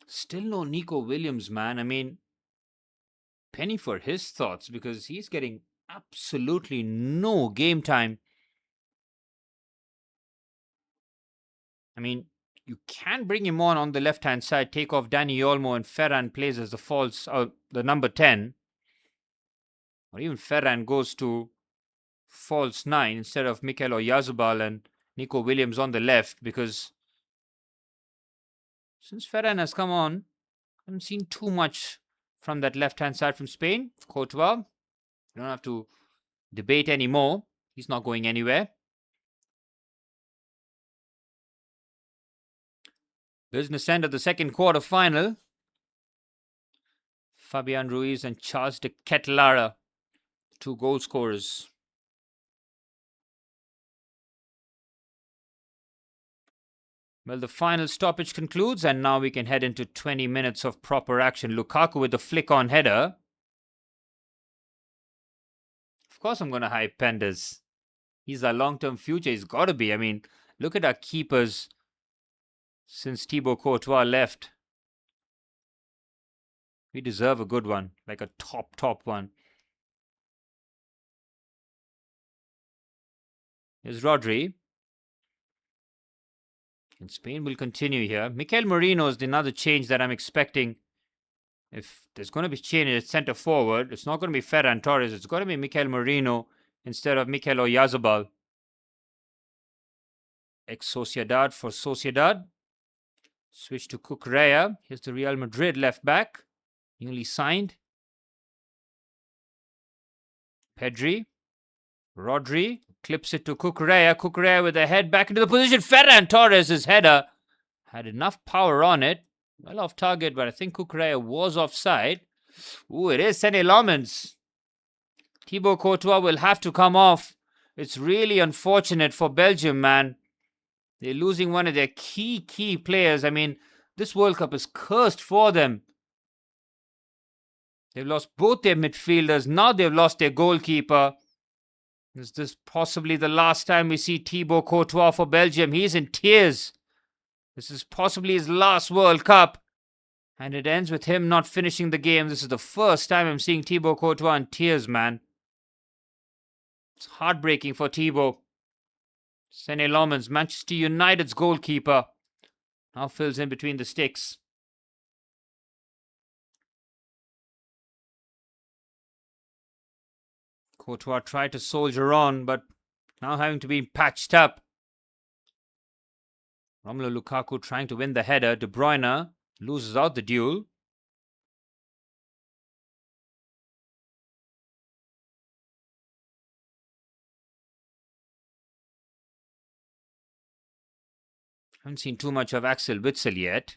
Still no Nico Williams, man. I mean, penny for his thoughts, because he's getting absolutely no game time. I mean, you can bring him on the left-hand side, take off Dani Olmo, and Ferran plays as the number 10. Or even Ferran goes to false 9 instead of Mikel Oyarzabal and Nico Williams on the left, because since Ferran has come on, I haven't seen too much from that left-hand side from Spain. Courtois, you don't have to debate anymore. He's not going anywhere. Business end of the second quarter final. Fabian Ruiz and Charles de Ketelaere, two goal scorers. Well, the final stoppage concludes, and now we can head into 20 minutes of proper action. Lukaku with the flick-on header. Of course I'm going to hype Penders. He's our long-term future. He's got to be. I mean, look at our keepers since Thibaut Courtois left. We deserve a good one, like a top one. Here's Rodri. And Spain will continue here. Mikel Merino is another change that I'm expecting. If there's going to be change at centre forward, it's not going to be Ferran Torres. It's going to be Mikel Merino instead of Mikel Oyarzabal. Ex-Sociedad for Sociedad. Switch to Cucurella. Here's the Real Madrid left back. Newly signed. Pedri. Rodri. Clips it to Cucurella. Cucurella with a head back into the position. Ferran Torres' header had enough power on it. Well off target, but I think Cucurella was offside. Ooh, it is Sene Lamens. Thibaut Courtois will have to come off. It's really unfortunate for Belgium, man. They're losing one of their key players. I mean, this World Cup is cursed for them. They've lost both their midfielders. Now they've lost their goalkeeper. Is this possibly the last time we see Thibaut Courtois for Belgium? He's in tears. This is possibly his last World Cup. And it ends with him not finishing the game. This is the first time I'm seeing Thibaut Courtois in tears, man. It's heartbreaking for Thibaut. Sene Lamens, Manchester United's goalkeeper, now fills in between the sticks. Courtois tried to soldier on, but now having to be patched up. Romelu Lukaku trying to win the header. De Bruyne loses out the duel. Haven't seen too much of Axel Witsel yet.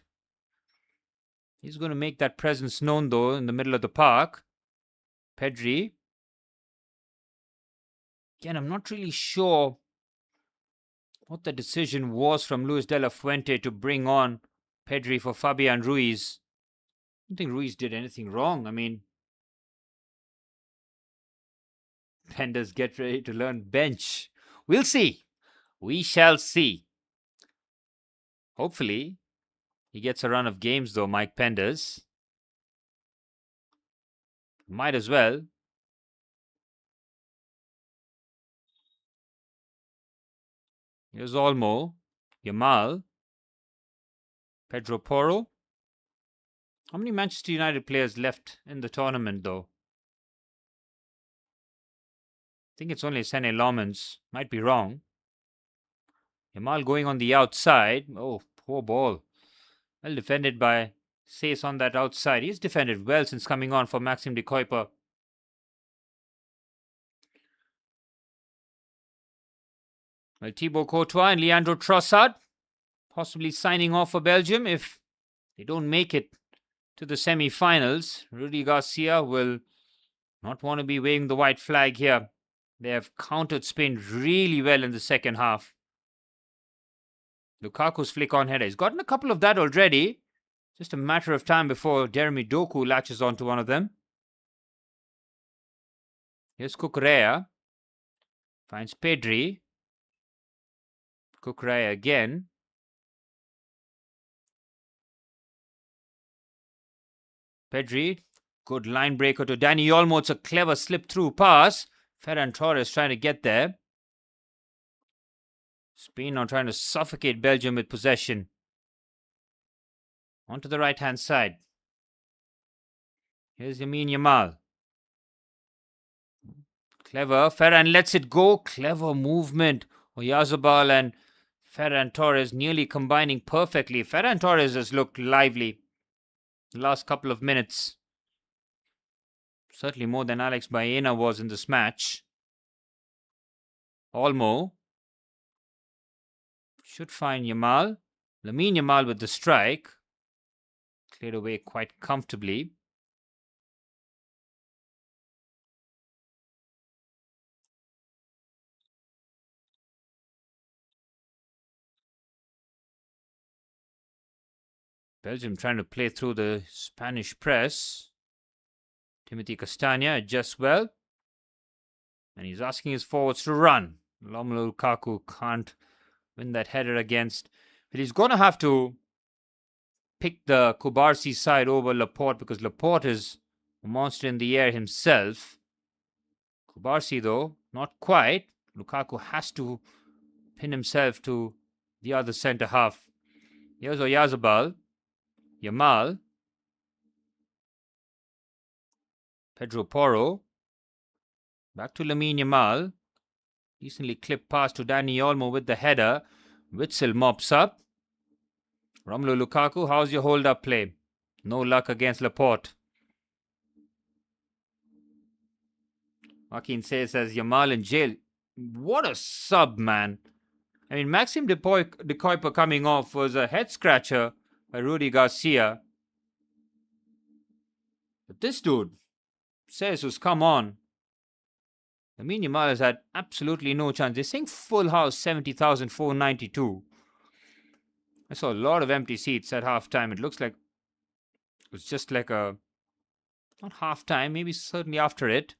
He's going to make that presence known, though, in the middle of the park. Pedri. Again, I'm not really sure what the decision was from Luis de la Fuente to bring on Pedri for Fabian Ruiz. I don't think Ruiz did anything wrong. I mean, Penders get ready to learn bench. We'll see. We shall see. Hopefully, he gets a run of games, though, Mike Penders. Might as well. Here's Olmo, Yamal, Pedro Porro. How many Manchester United players left in the tournament, though? I think it's only Sané Lomans. Might be wrong. Yamal going on the outside. Oh, poor ball. Well defended by Sace on that outside. He's defended well since coming on for Maxime de Kuiper. Well, Thibaut Courtois and Leandro Trossard possibly signing off for Belgium if they don't make it to the semi-finals. Rudy Garcia will not want to be waving the white flag here. They have countered Spain really well in the second half. Lukaku's flick-on header. He's gotten a couple of that already. Just a matter of time before Jeremy Doku latches onto one of them. Here's Cucurella. Finds Pedri. Cucurella again. Pedri. Good line breaker to Dani Olmo. It's a clever slip-through pass. Ferran Torres trying to get there. Spain now trying to suffocate Belgium with possession. Onto the right-hand side. Here's Lamine Yamal. Clever. Ferran lets it go. Clever movement. Oyarzabal and Ferran Torres nearly combining perfectly. Ferran Torres has looked lively the last couple of minutes. Certainly more than Alex Baena was in this match. Olmo. Should find Yamal. Lamine Yamal with the strike. Cleared away quite comfortably. Belgium trying to play through the Spanish press. Timothy Castagna adjusts well. And he's asking his forwards to run. Romelu Lukaku can't win that header against. But he's going to have to pick the Kubarsi side over Laporte because Laporte is a monster in the air himself. Kubarsi, though, not quite. Lukaku has to pin himself to the other centre half. Here's Oyarzabal. Yamal. Pedro Porro. Back to Lamine Yamal. Decently clipped pass to Dani Olmo with the header. Witsel mops up. Romelu Lukaku, how's your hold-up play? No luck against Laporte. Joaquin says Yamal in jail. What a sub, man. I mean, Maxime de Kuiper coming off was a head-scratcher by Rudy Garcia. But this dude says who's come on. Lamine Yamal has had absolutely no chance. They're saying full house 70,492. I saw a lot of empty seats at halftime. It looks like it was just like a, not halftime, maybe certainly after it.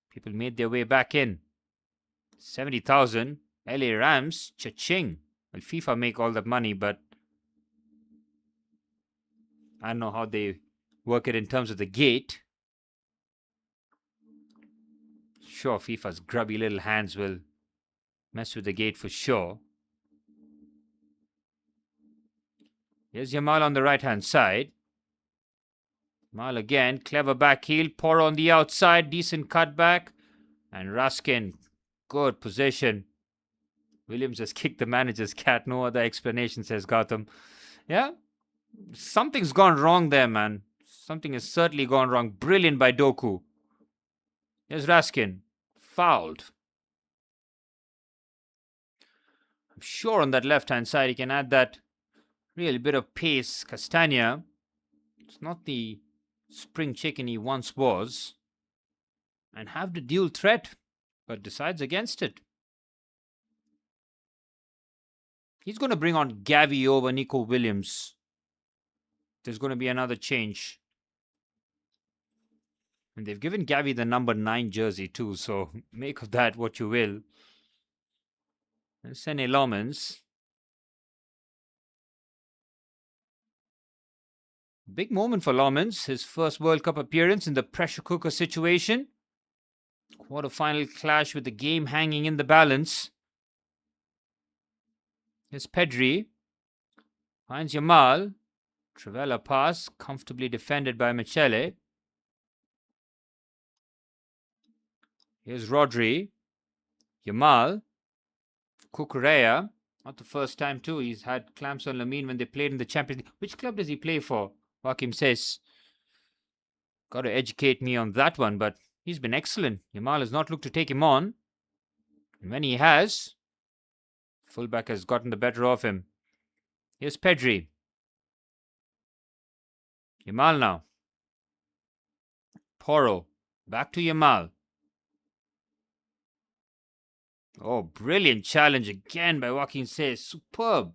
People made their way back in. 70,000. LA Rams, cha-ching. Well, FIFA make all that money, but I don't know how they work it in terms of the gate. Sure, FIFA's grubby little hands will mess with the gate for sure. Here's Yamal on the right-hand side. Yamal again, clever back heel. Porro on the outside, decent cutback. And Raskin, good position. Williams has kicked the manager's cat. No other explanation, says Gotham. Yeah, something's gone wrong there, man. Something has certainly gone wrong. Brilliant by Doku. Here's Raskin. Fouled. I'm sure on that left-hand side he can add that really bit of pace. Castagna, it's not the spring chicken he once was. And have the dual threat, but decides against it. He's going to bring on Gavi over Nico Williams. There's going to be another change. And they've given Gavi the number 9 jersey too, so make of that what you will. And Sene Lomans. Big moment for Lomans. His first World Cup appearance in the pressure cooker situation. Quarter-final clash with the game hanging in the balance. Here's Pedri. Finds Yamal. Trivela pass. Comfortably defended by Michele. Here's Rodri. Yamal. Cucurella. Not the first time too. He's had clamps on Lamine when they played in the Champions League. Which club does he play for? Joachim says. Got to educate me on that one, but he's been excellent. Yamal has not looked to take him on. And when he has, fullback has gotten the better of him. Here's Pedri. Yamal now. Porro. Back to Yamal. Oh, brilliant challenge again by Joaquin Says. Superb.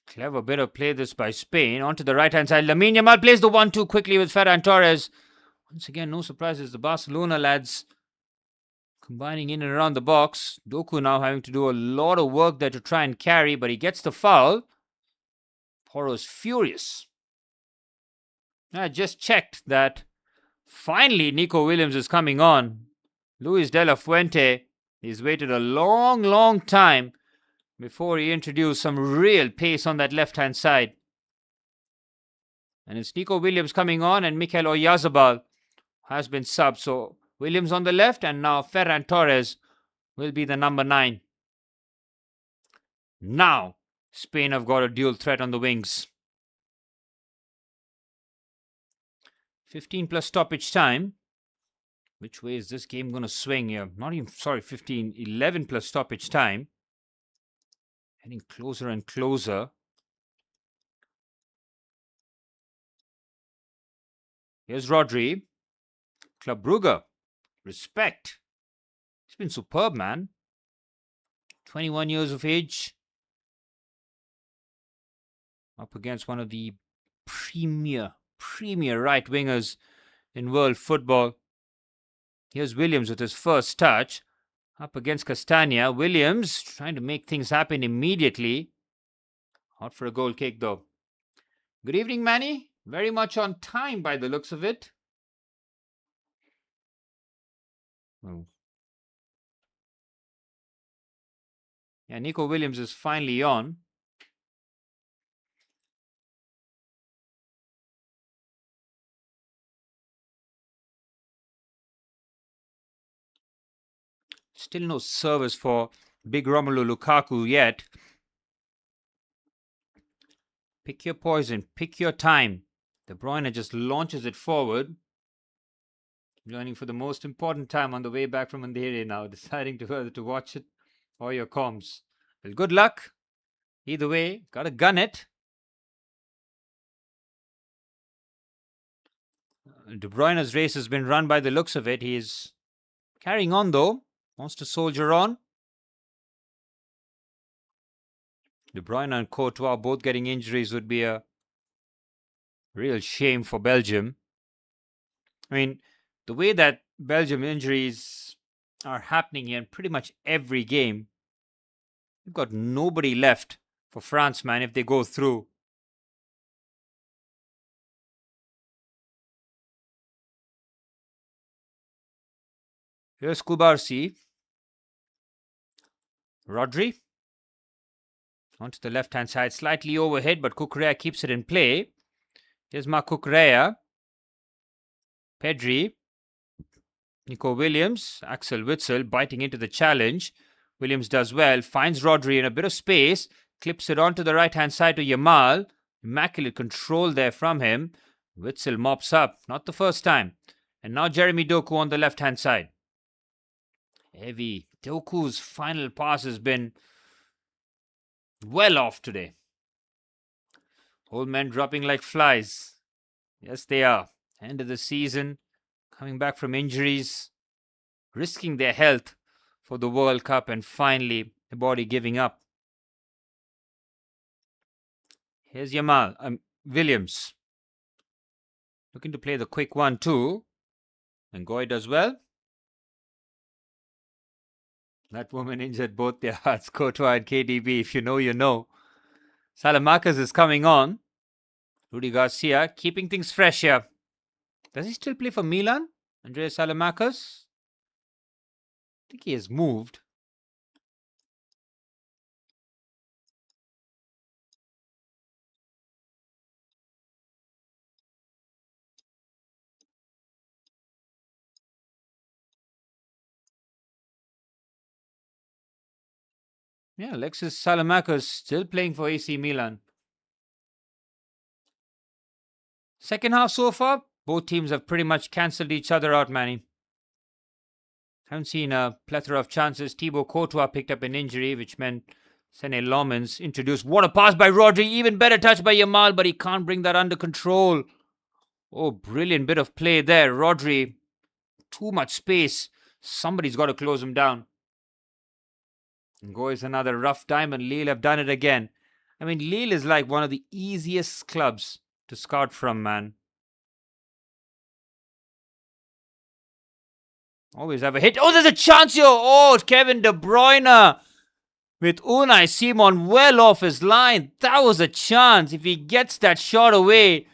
Clever bit of play this by Spain. Onto the right-hand side. Lamine Yamal plays the 1-2 quickly with Ferran Torres. Once again, no surprises. The Barcelona lads combining in and around the box. Doku now having to do a lot of work there to try and carry, but he gets the foul. Porro's furious. I just checked that finally Nico Williams is coming on. Luis de la Fuente, he's waited a long time before he introduced some real pace on that left-hand side. And it's Nico Williams coming on, and Mikel Oyarzabal has been subbed. So Williams on the left, and now Ferran Torres will be the number 9. Now Spain have got a dual threat on the wings. 15 plus stoppage time. Which way is this game going to swing here? 11 plus stoppage time. Getting closer and closer. Here's Rodri. Club Brugge. Respect. He's been superb, man. 21 years of age. Up against one of the premier right wingers in world football. Here's Williams with his first touch. Up against Castagna. Williams trying to make things happen immediately. Out for a goal kick though. Good evening, Manny. Very much on time by the looks of it. Oh. Yeah, Nico Williams is finally on. Still no service for big Romelu Lukaku yet. Pick your poison. Pick your time. De Bruyne just launches it forward. Learning for the most important time on the way back from Andheri now. Deciding to whether to watch it or your comms. Well, good luck. Either way, gotta gun it. De Bruyne's race has been run by the looks of it. He is carrying on though. Wants to soldier on. De Bruyne and Courtois both getting injuries would be a real shame for Belgium. I mean, the way that Belgium injuries are happening here in pretty much every game, you've got nobody left for France, man, if they go through. Here's Kubarsi. Rodri. Onto the left-hand side, slightly overhead, but Cucurella keeps it in play. Here's Marc Cucurella. Pedri. Nico Williams, Axel Witsel biting into the challenge. Williams does well, finds Rodri in a bit of space, clips it onto the right-hand side to Yamal. Immaculate control there from him. Witsel mops up, not the first time. And now Jeremy Doku on the left-hand side. Heavy. Doku's final pass has been well off today. Old men dropping like flies. Yes, they are. End of the season, coming back from injuries, risking their health for the World Cup, and finally the body giving up. Here's Williams. Looking to play the quick 1-2. And Goy does well. That woman injured both their hearts, Courtois and KDB. If you know, you know. Salamakers is coming on. Rudy Garcia keeping things fresh here. Does he still play for Milan? Andreas Salamakers? I think he has moved. Yeah, Alexis Salamakers still playing for AC Milan. Second half so far, both teams have pretty much cancelled each other out, Manny. Haven't seen a plethora of chances. Thibaut Courtois picked up an injury, which meant Sene Lomans introduced. What a pass by Rodri. Even better touch by Yamal, but he can't bring that under control. Oh, brilliant bit of play there. Rodri, too much space. Somebody's got to close him down. And Go is another rough diamond. Lille have done it again. I mean, Lille is like one of the easiest clubs to scout from, man. Always have a hit. Oh, there's a chance here. Oh, Kevin De Bruyne with Unai Simon well off his line. That was a chance. If he gets that shot away,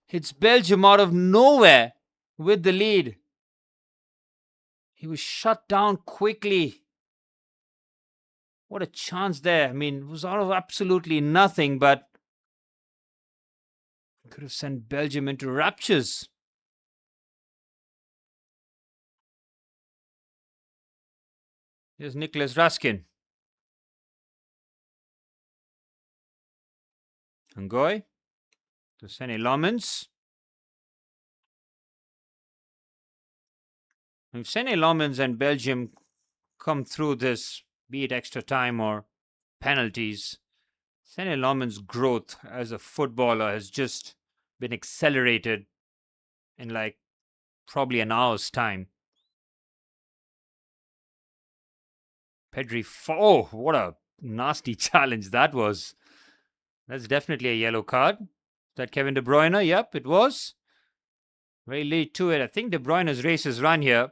it's Belgium out of nowhere with the lead. He was shut down quickly. What a chance there. I mean, it was out of absolutely nothing, but could have sent Belgium into raptures. Here's Nicholas Raskin. Ngoy to Sene Lomans. If Sene Lomans and Belgium come through this, be it extra time or penalties, Sene Lomans' growth as a footballer has just been accelerated in like probably an hour's time. Pedri, oh, what a nasty challenge that was. That's definitely a yellow card. Is that Kevin De Bruyne? Yep, it was. Very late to it. I think De Bruyne's race is run here.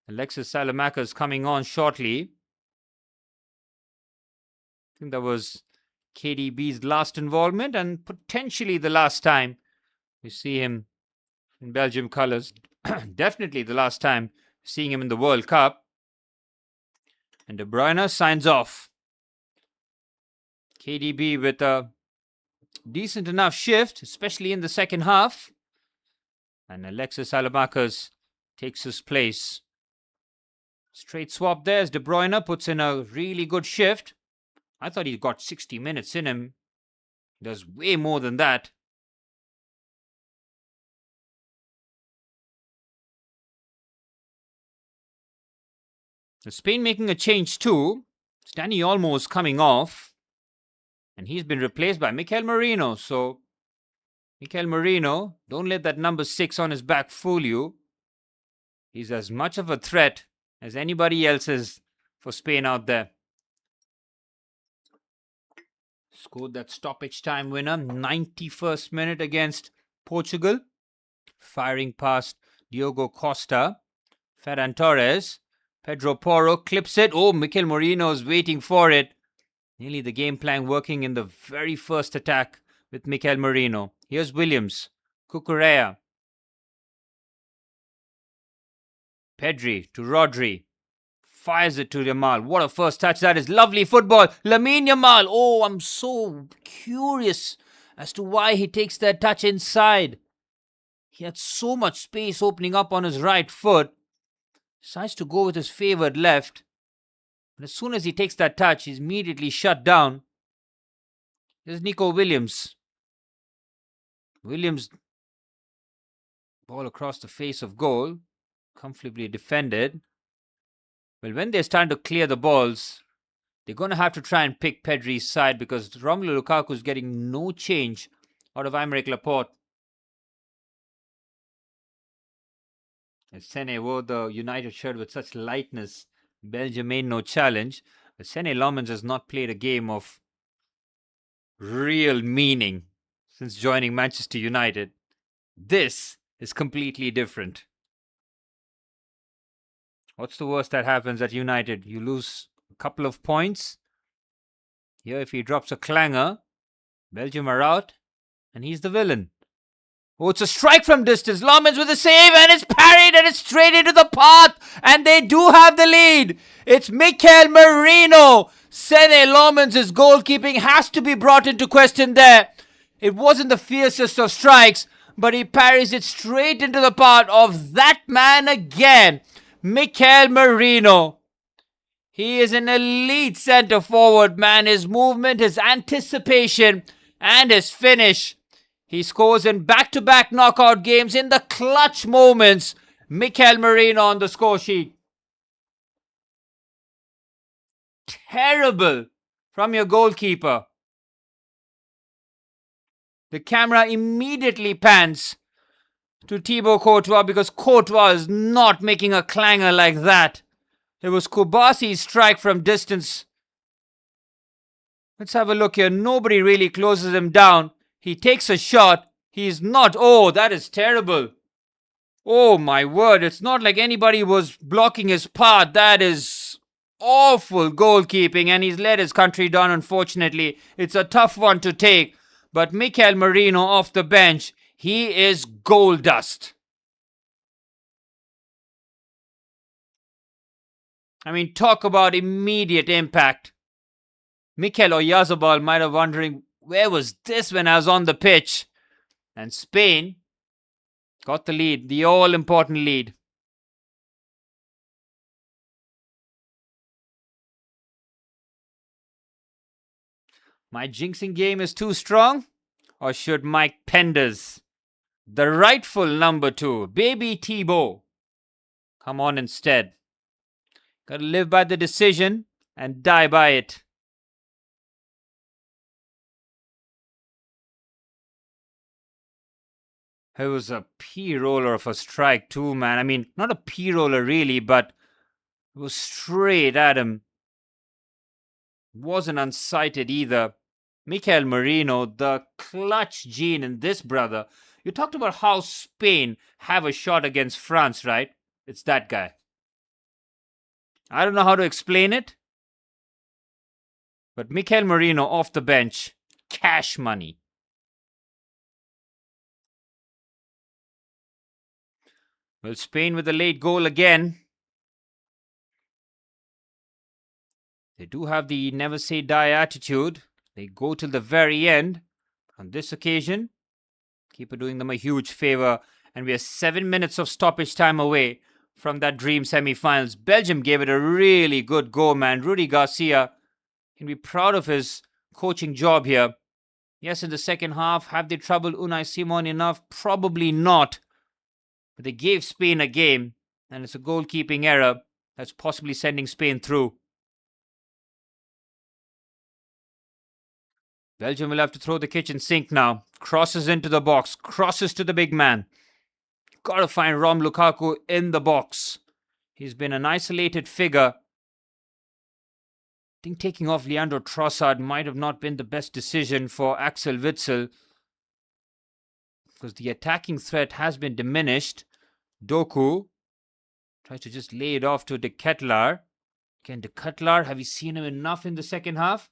Alexis Salamakers coming on shortly. I think that was KDB's last involvement and potentially the last time we see him in Belgium colours. Definitely the last time seeing him in the World Cup. And De Bruyne signs off. KDB with a decent enough shift, especially in the second half. And Alexis Salamakers takes his place. Straight swap there as De Bruyne puts in a really good shift. I thought he got 60 minutes in him. He does way more than that. Spain making a change too. Dani Olmo is coming off. And he's been replaced by Mikel Merino. So, Mikel Merino, don't let that number 6 on his back fool you. He's as much of a threat as anybody else is for Spain out there. Scored that stoppage time winner, 91st minute against Portugal. Firing past Diogo Costa. Ferran Torres. Pedro Porro clips it. Oh, Mikel Merino is waiting for it. Nearly the game plan working in the very first attack with Mikel Merino. Here's Williams. Cucurella. Pedri to Rodri. Fires it to Yamal. What a first touch that is. Lovely football. Lamine Yamal. Oh, I'm so curious as to why he takes that touch inside. He had so much space opening up on his right foot. Decides to go with his favored left. But as soon as he takes that touch, he's immediately shut down. There's Nico Williams. Williams, ball across the face of goal. Comfortably defended. Well, when they're starting to clear the balls, they're going to have to try and pick Pedri's side because Romelu Lukaku is getting no change out of Aymeric Laporte. As Sene wore the United shirt with such lightness, Belgium made no challenge. But Sene Lomans has not played a game of real meaning since joining Manchester United. This is completely different. What's the worst that happens at United? You lose a couple of points. Here, if he drops a clanger, Belgium are out, and he's the villain. Oh, it's a strike from distance. Lomans with a save, and it's parried, and it's straight into the path, and they do have the lead. It's Mikel Merino. Sene Lomans' goalkeeping has to be brought into question there. It wasn't the fiercest of strikes, but he parries it straight into the path of that man again, Mikel Merino. He is an elite centre forward, man. His movement, his anticipation, and his finish. He scores in back-to-back knockout games in the clutch moments. Mikel Merino on the score sheet. Terrible from your goalkeeper. The camera immediately pans to Thibaut Courtois because Courtois is not making a clanger like that. It was Kubasi's strike from distance. Let's have a look here. Nobody really closes him down. He takes a shot. He's not. Oh, that is terrible. Oh, my word. It's not like anybody was blocking his path. That is awful goalkeeping, and he's let his country down, unfortunately. It's a tough one to take. But Mikel Merino off the bench, he is gold dust. I mean, talk about immediate impact. Mikel Oyarzabal might have wondering, where was this when I was on the pitch? And Spain got the lead, the all-important lead. My jinxing game is too strong? Or should Mike Penders, the rightful number 2, baby Thibaut, come on instead? Gotta live by the decision and die by it. It was a P-roller of a strike too, man. I mean, not a P-roller really, but it was straight at him. Wasn't unsighted either. Mikel Merino, the clutch gene in this brother. You talked about how Spain have a shot against France, right? It's that guy. I don't know how to explain it. But Mikel Merino off the bench. Cash money. Well, Spain with a late goal again. They do have the never say die attitude. They go till the very end. On this occasion, keeper doing them a huge favor. And we are 7 minutes of stoppage time away from that dream semi-finals. Belgium gave it a really good go, man. Rudy Garcia can be proud of his coaching job here. Yes, in the second half, have they troubled Unai Simon enough? Probably not. But they gave Spain a game, and it's a goalkeeping error that's possibly sending Spain through. Belgium will have to throw the kitchen sink now. Crosses into the box. Crosses to the big man. Gotta find Romelu Lukaku in the box. He's been an isolated figure. I think taking off Leandro Trossard might have not been the best decision for Axel Witsel, because the attacking threat has been diminished. Doku tries to just lay it off to De Ketelaere. Again, De Ketelaere, have you seen him enough in the second half?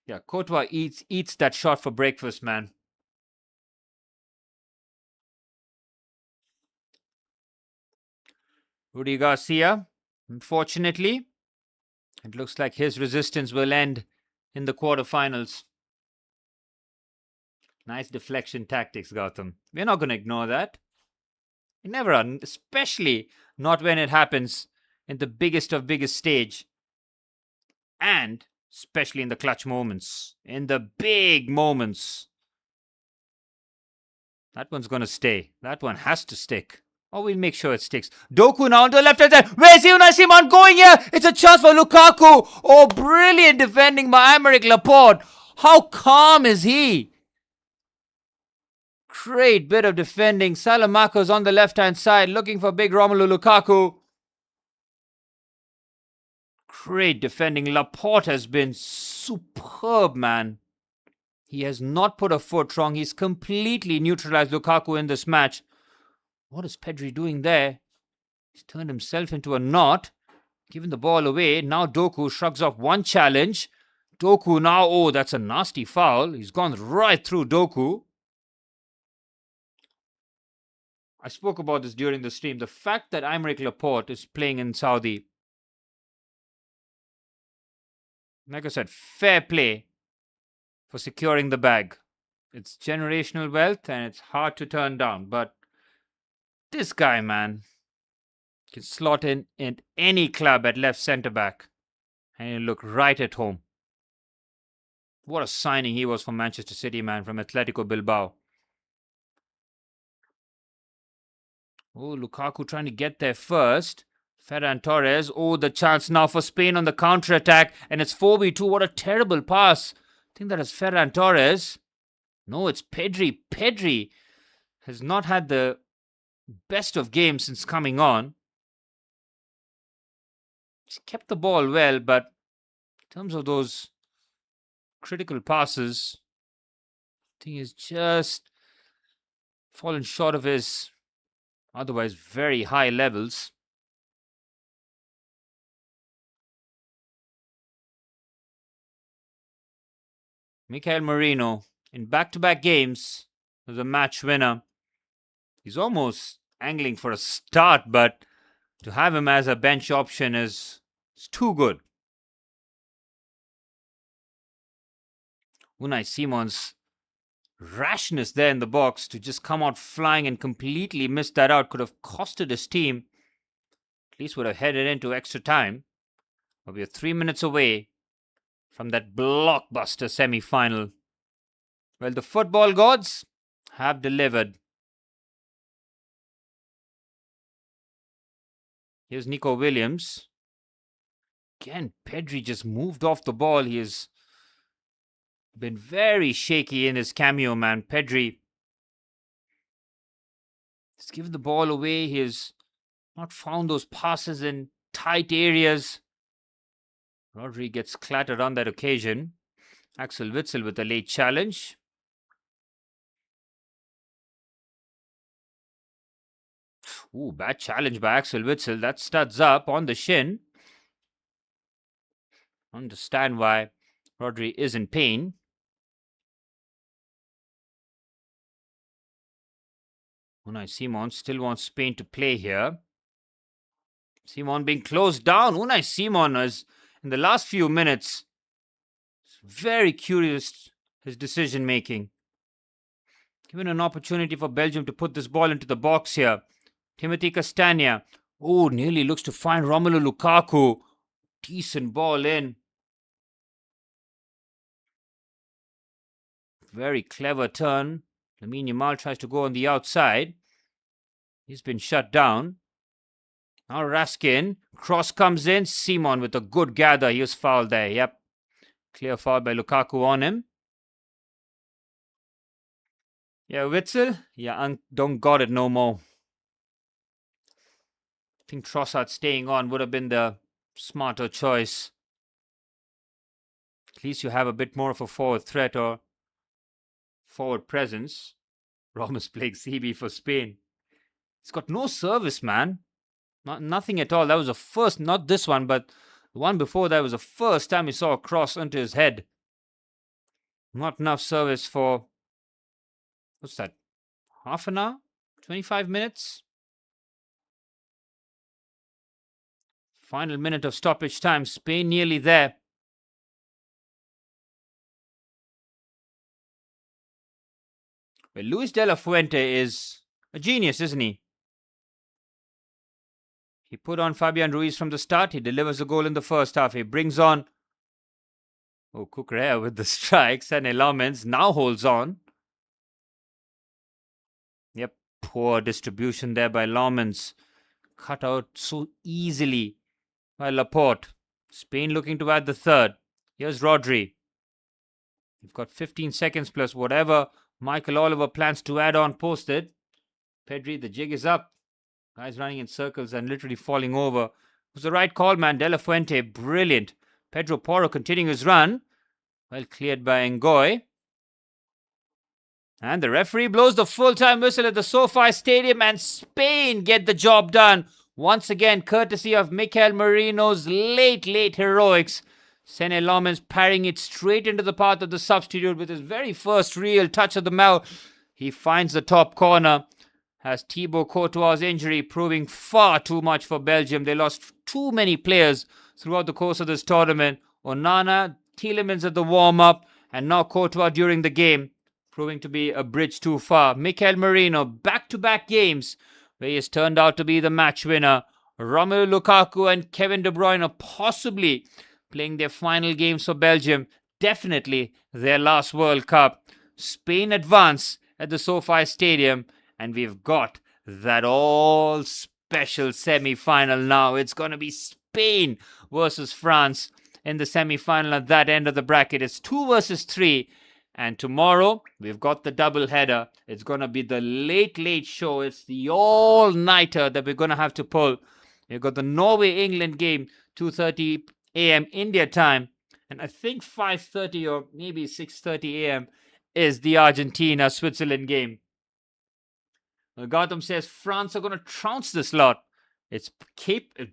Yeah, Courtois eats that shot for breakfast, man. Rudy Garcia, unfortunately, it looks like his resistance will end in the quarterfinals. Nice deflection tactics, Gautam. We're not going to ignore that. You never are, especially not when it happens in the biggest of biggest stage, and especially in the clutch moments, in the big moments. That one's going to stay. That one has to stick. Or we'll make sure it sticks. Doku now on the left hand side. Where's Unai Simon going here? It's a chance for Lukaku. Oh, brilliant defending by Aymeric Laporte. How calm is he? Great bit of defending. Salamako's on the left hand side looking for big Romelu Lukaku. Great defending. Laporte has been superb, man. He has not put a foot wrong. He's completely neutralized Lukaku in this match. What is Pedri doing there? He's turned himself into a knot, given the ball away. Now Doku shrugs off one challenge. Doku now, oh, that's a nasty foul. He's gone right through Doku. I spoke about this during the stream. The fact that Aymeric Laporte is playing in Saudi, like I said, fair play for securing the bag. It's generational wealth and it's hard to turn down. But this guy, man, can slot in any club at left centre back and he'll look right at home. What a signing he was for Manchester City, man, from Atletico Bilbao. Oh, Lukaku trying to get there first. Ferran Torres. Oh, the chance now for Spain on the counter-attack. And it's 4v2. What a terrible pass. I think that is Ferran Torres. No, it's Pedri. Pedri has not had the best of games since coming on. He's kept the ball well, but in terms of those critical passes, I think he's just fallen short of his otherwise very high levels. Mikel Merino, in back-to-back games, was a match winner. He's almost angling for a start, but to have him as a bench option is too good. Unai Simon's rashness there in the box to just come out flying and completely miss that out could have costed his team. At least would have headed into extra time. But we are 3 minutes away from that blockbuster semi-final. Well, the football gods have delivered. Here's Nico Williams. Again, Pedri just moved off the ball. He has been very shaky in his cameo, man. Pedri has given the ball away. He has not found those passes in tight areas. Rodri gets clattered on that occasion. Axel Witsel with a late challenge. Ooh, bad challenge by Axel Witsel. That studs up on the shin. Understand why Rodri is in pain. Unai Simon still wants Spain to play here. Simon being closed down. Unai Simon is, in the last few minutes, very curious, his decision making. Given an opportunity for Belgium to put this ball into the box here. Timothy Castagna. Oh, nearly looks to find Romelu Lukaku. Decent ball in. Very clever turn. Lamine Yamal tries to go on the outside. He's been shut down. Now Raskin. Cross comes in. Simon with a good gather. He was fouled there. Yep. Clear foul by Lukaku on him. Yeah, Witzel. Yeah, don't got it no more. I think Trossard staying on would have been the smarter choice. At least you have a bit more of a forward threat or forward presence. Ramos playing CB for Spain. He's got no service, man. Nothing at all. That was the first, not this one, but the one before that was the first time he saw a cross onto his head. Not enough service for, what's that, half an hour? 25 minutes? Final minute of stoppage time. Spain nearly there. Well, Luis de la Fuente is a genius, isn't he? He put on Fabian Ruiz from the start. He delivers a goal in the first half. He brings on Kukurea with the strikes, and Elamens now holds on. Yep, poor distribution there by Lomans. Cut out so easily by Laporte. Spain looking to add the third. Here's Rodri. You've got 15 seconds plus whatever Michael Oliver plans to add on posted. Pedri, the jig is up. Guys running in circles and literally falling over. It was the right call, man. De La Fuente, brilliant. Pedro Porro continuing his run. Well cleared by Ngoy. And the referee blows the full-time whistle at the SoFi Stadium, and Spain get the job done. Once again, courtesy of Mikel Merino's late heroics. Sene Lomens parrying it straight into the path of the substitute with his very first real touch of the mouth. He finds the top corner. Has Thibaut Courtois' injury proving far too much for Belgium. They lost too many players throughout the course of this tournament. Onana, Tielemans at the warm-up, and now Courtois during the game, proving to be a bridge too far. Mikel Merino, back-to-back games where he has turned out to be the match winner. Romelu Lukaku and Kevin De Bruyne are possibly playing their final games for Belgium. Definitely their last World Cup. Spain advance at the SoFi Stadium. And we've got that all special semi-final now. It's going to be Spain versus France in the semi-final at that end of the bracket. It's 2 versus 3. And tomorrow, we've got the double header. It's going to be the late show. It's the all-nighter that we're going to have to pull. We've got the Norway-England game, 2:30 a.m. India time. And I think 5:30 or maybe 6:30 a.m. is the Argentina-Switzerland game. Gautam says France are going to trounce this lot. It's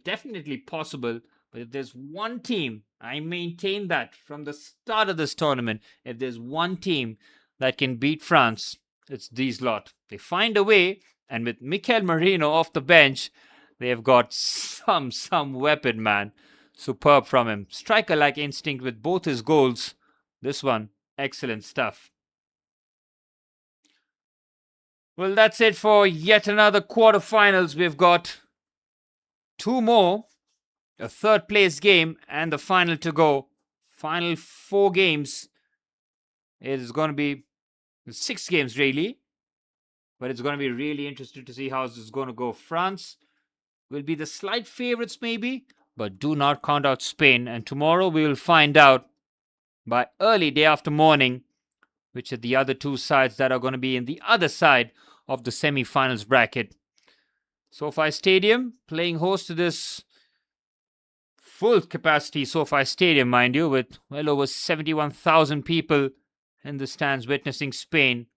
definitely possible. But if there's one team, I maintain that from the start of this tournament, if there's one team that can beat France, it's these lot. They find a way, and with Mikel Merino off the bench, they've got some weapon, man. Superb from him. Striker-like instinct with both his goals. This one, excellent stuff. Well, that's it for yet another quarterfinals. We've got 2 more, a third place game, and the final to go. Final 4 games. It is going to be 6 games, really. But it's going to be really interesting to see how this is going to go. France will be the slight favorites, maybe, but do not count out Spain. And tomorrow we will find out by early day after morning which are the other 2 sides that are going to be in the other side of the semi-finals bracket. SoFi Stadium playing host to this full capacity SoFi Stadium, mind you, with well over 71,000 people in the stands witnessing Spain,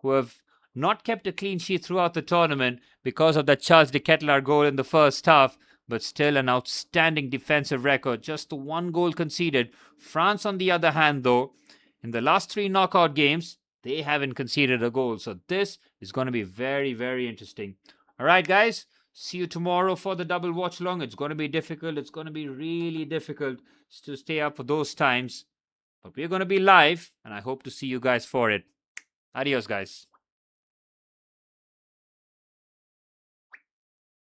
who have not kept a clean sheet throughout the tournament because of that Charles de Ketelaere goal in the first half, but still an outstanding defensive record. Just the 1 goal conceded. France, on the other hand, though, in the last 3 knockout games, they haven't conceded a goal. So this is going to be very interesting. All right, guys. See you tomorrow for the double watch along. It's going to be difficult. It's going to be really difficult to stay up for those times. But we're going to be live, and I hope to see you guys for it. Adios, guys.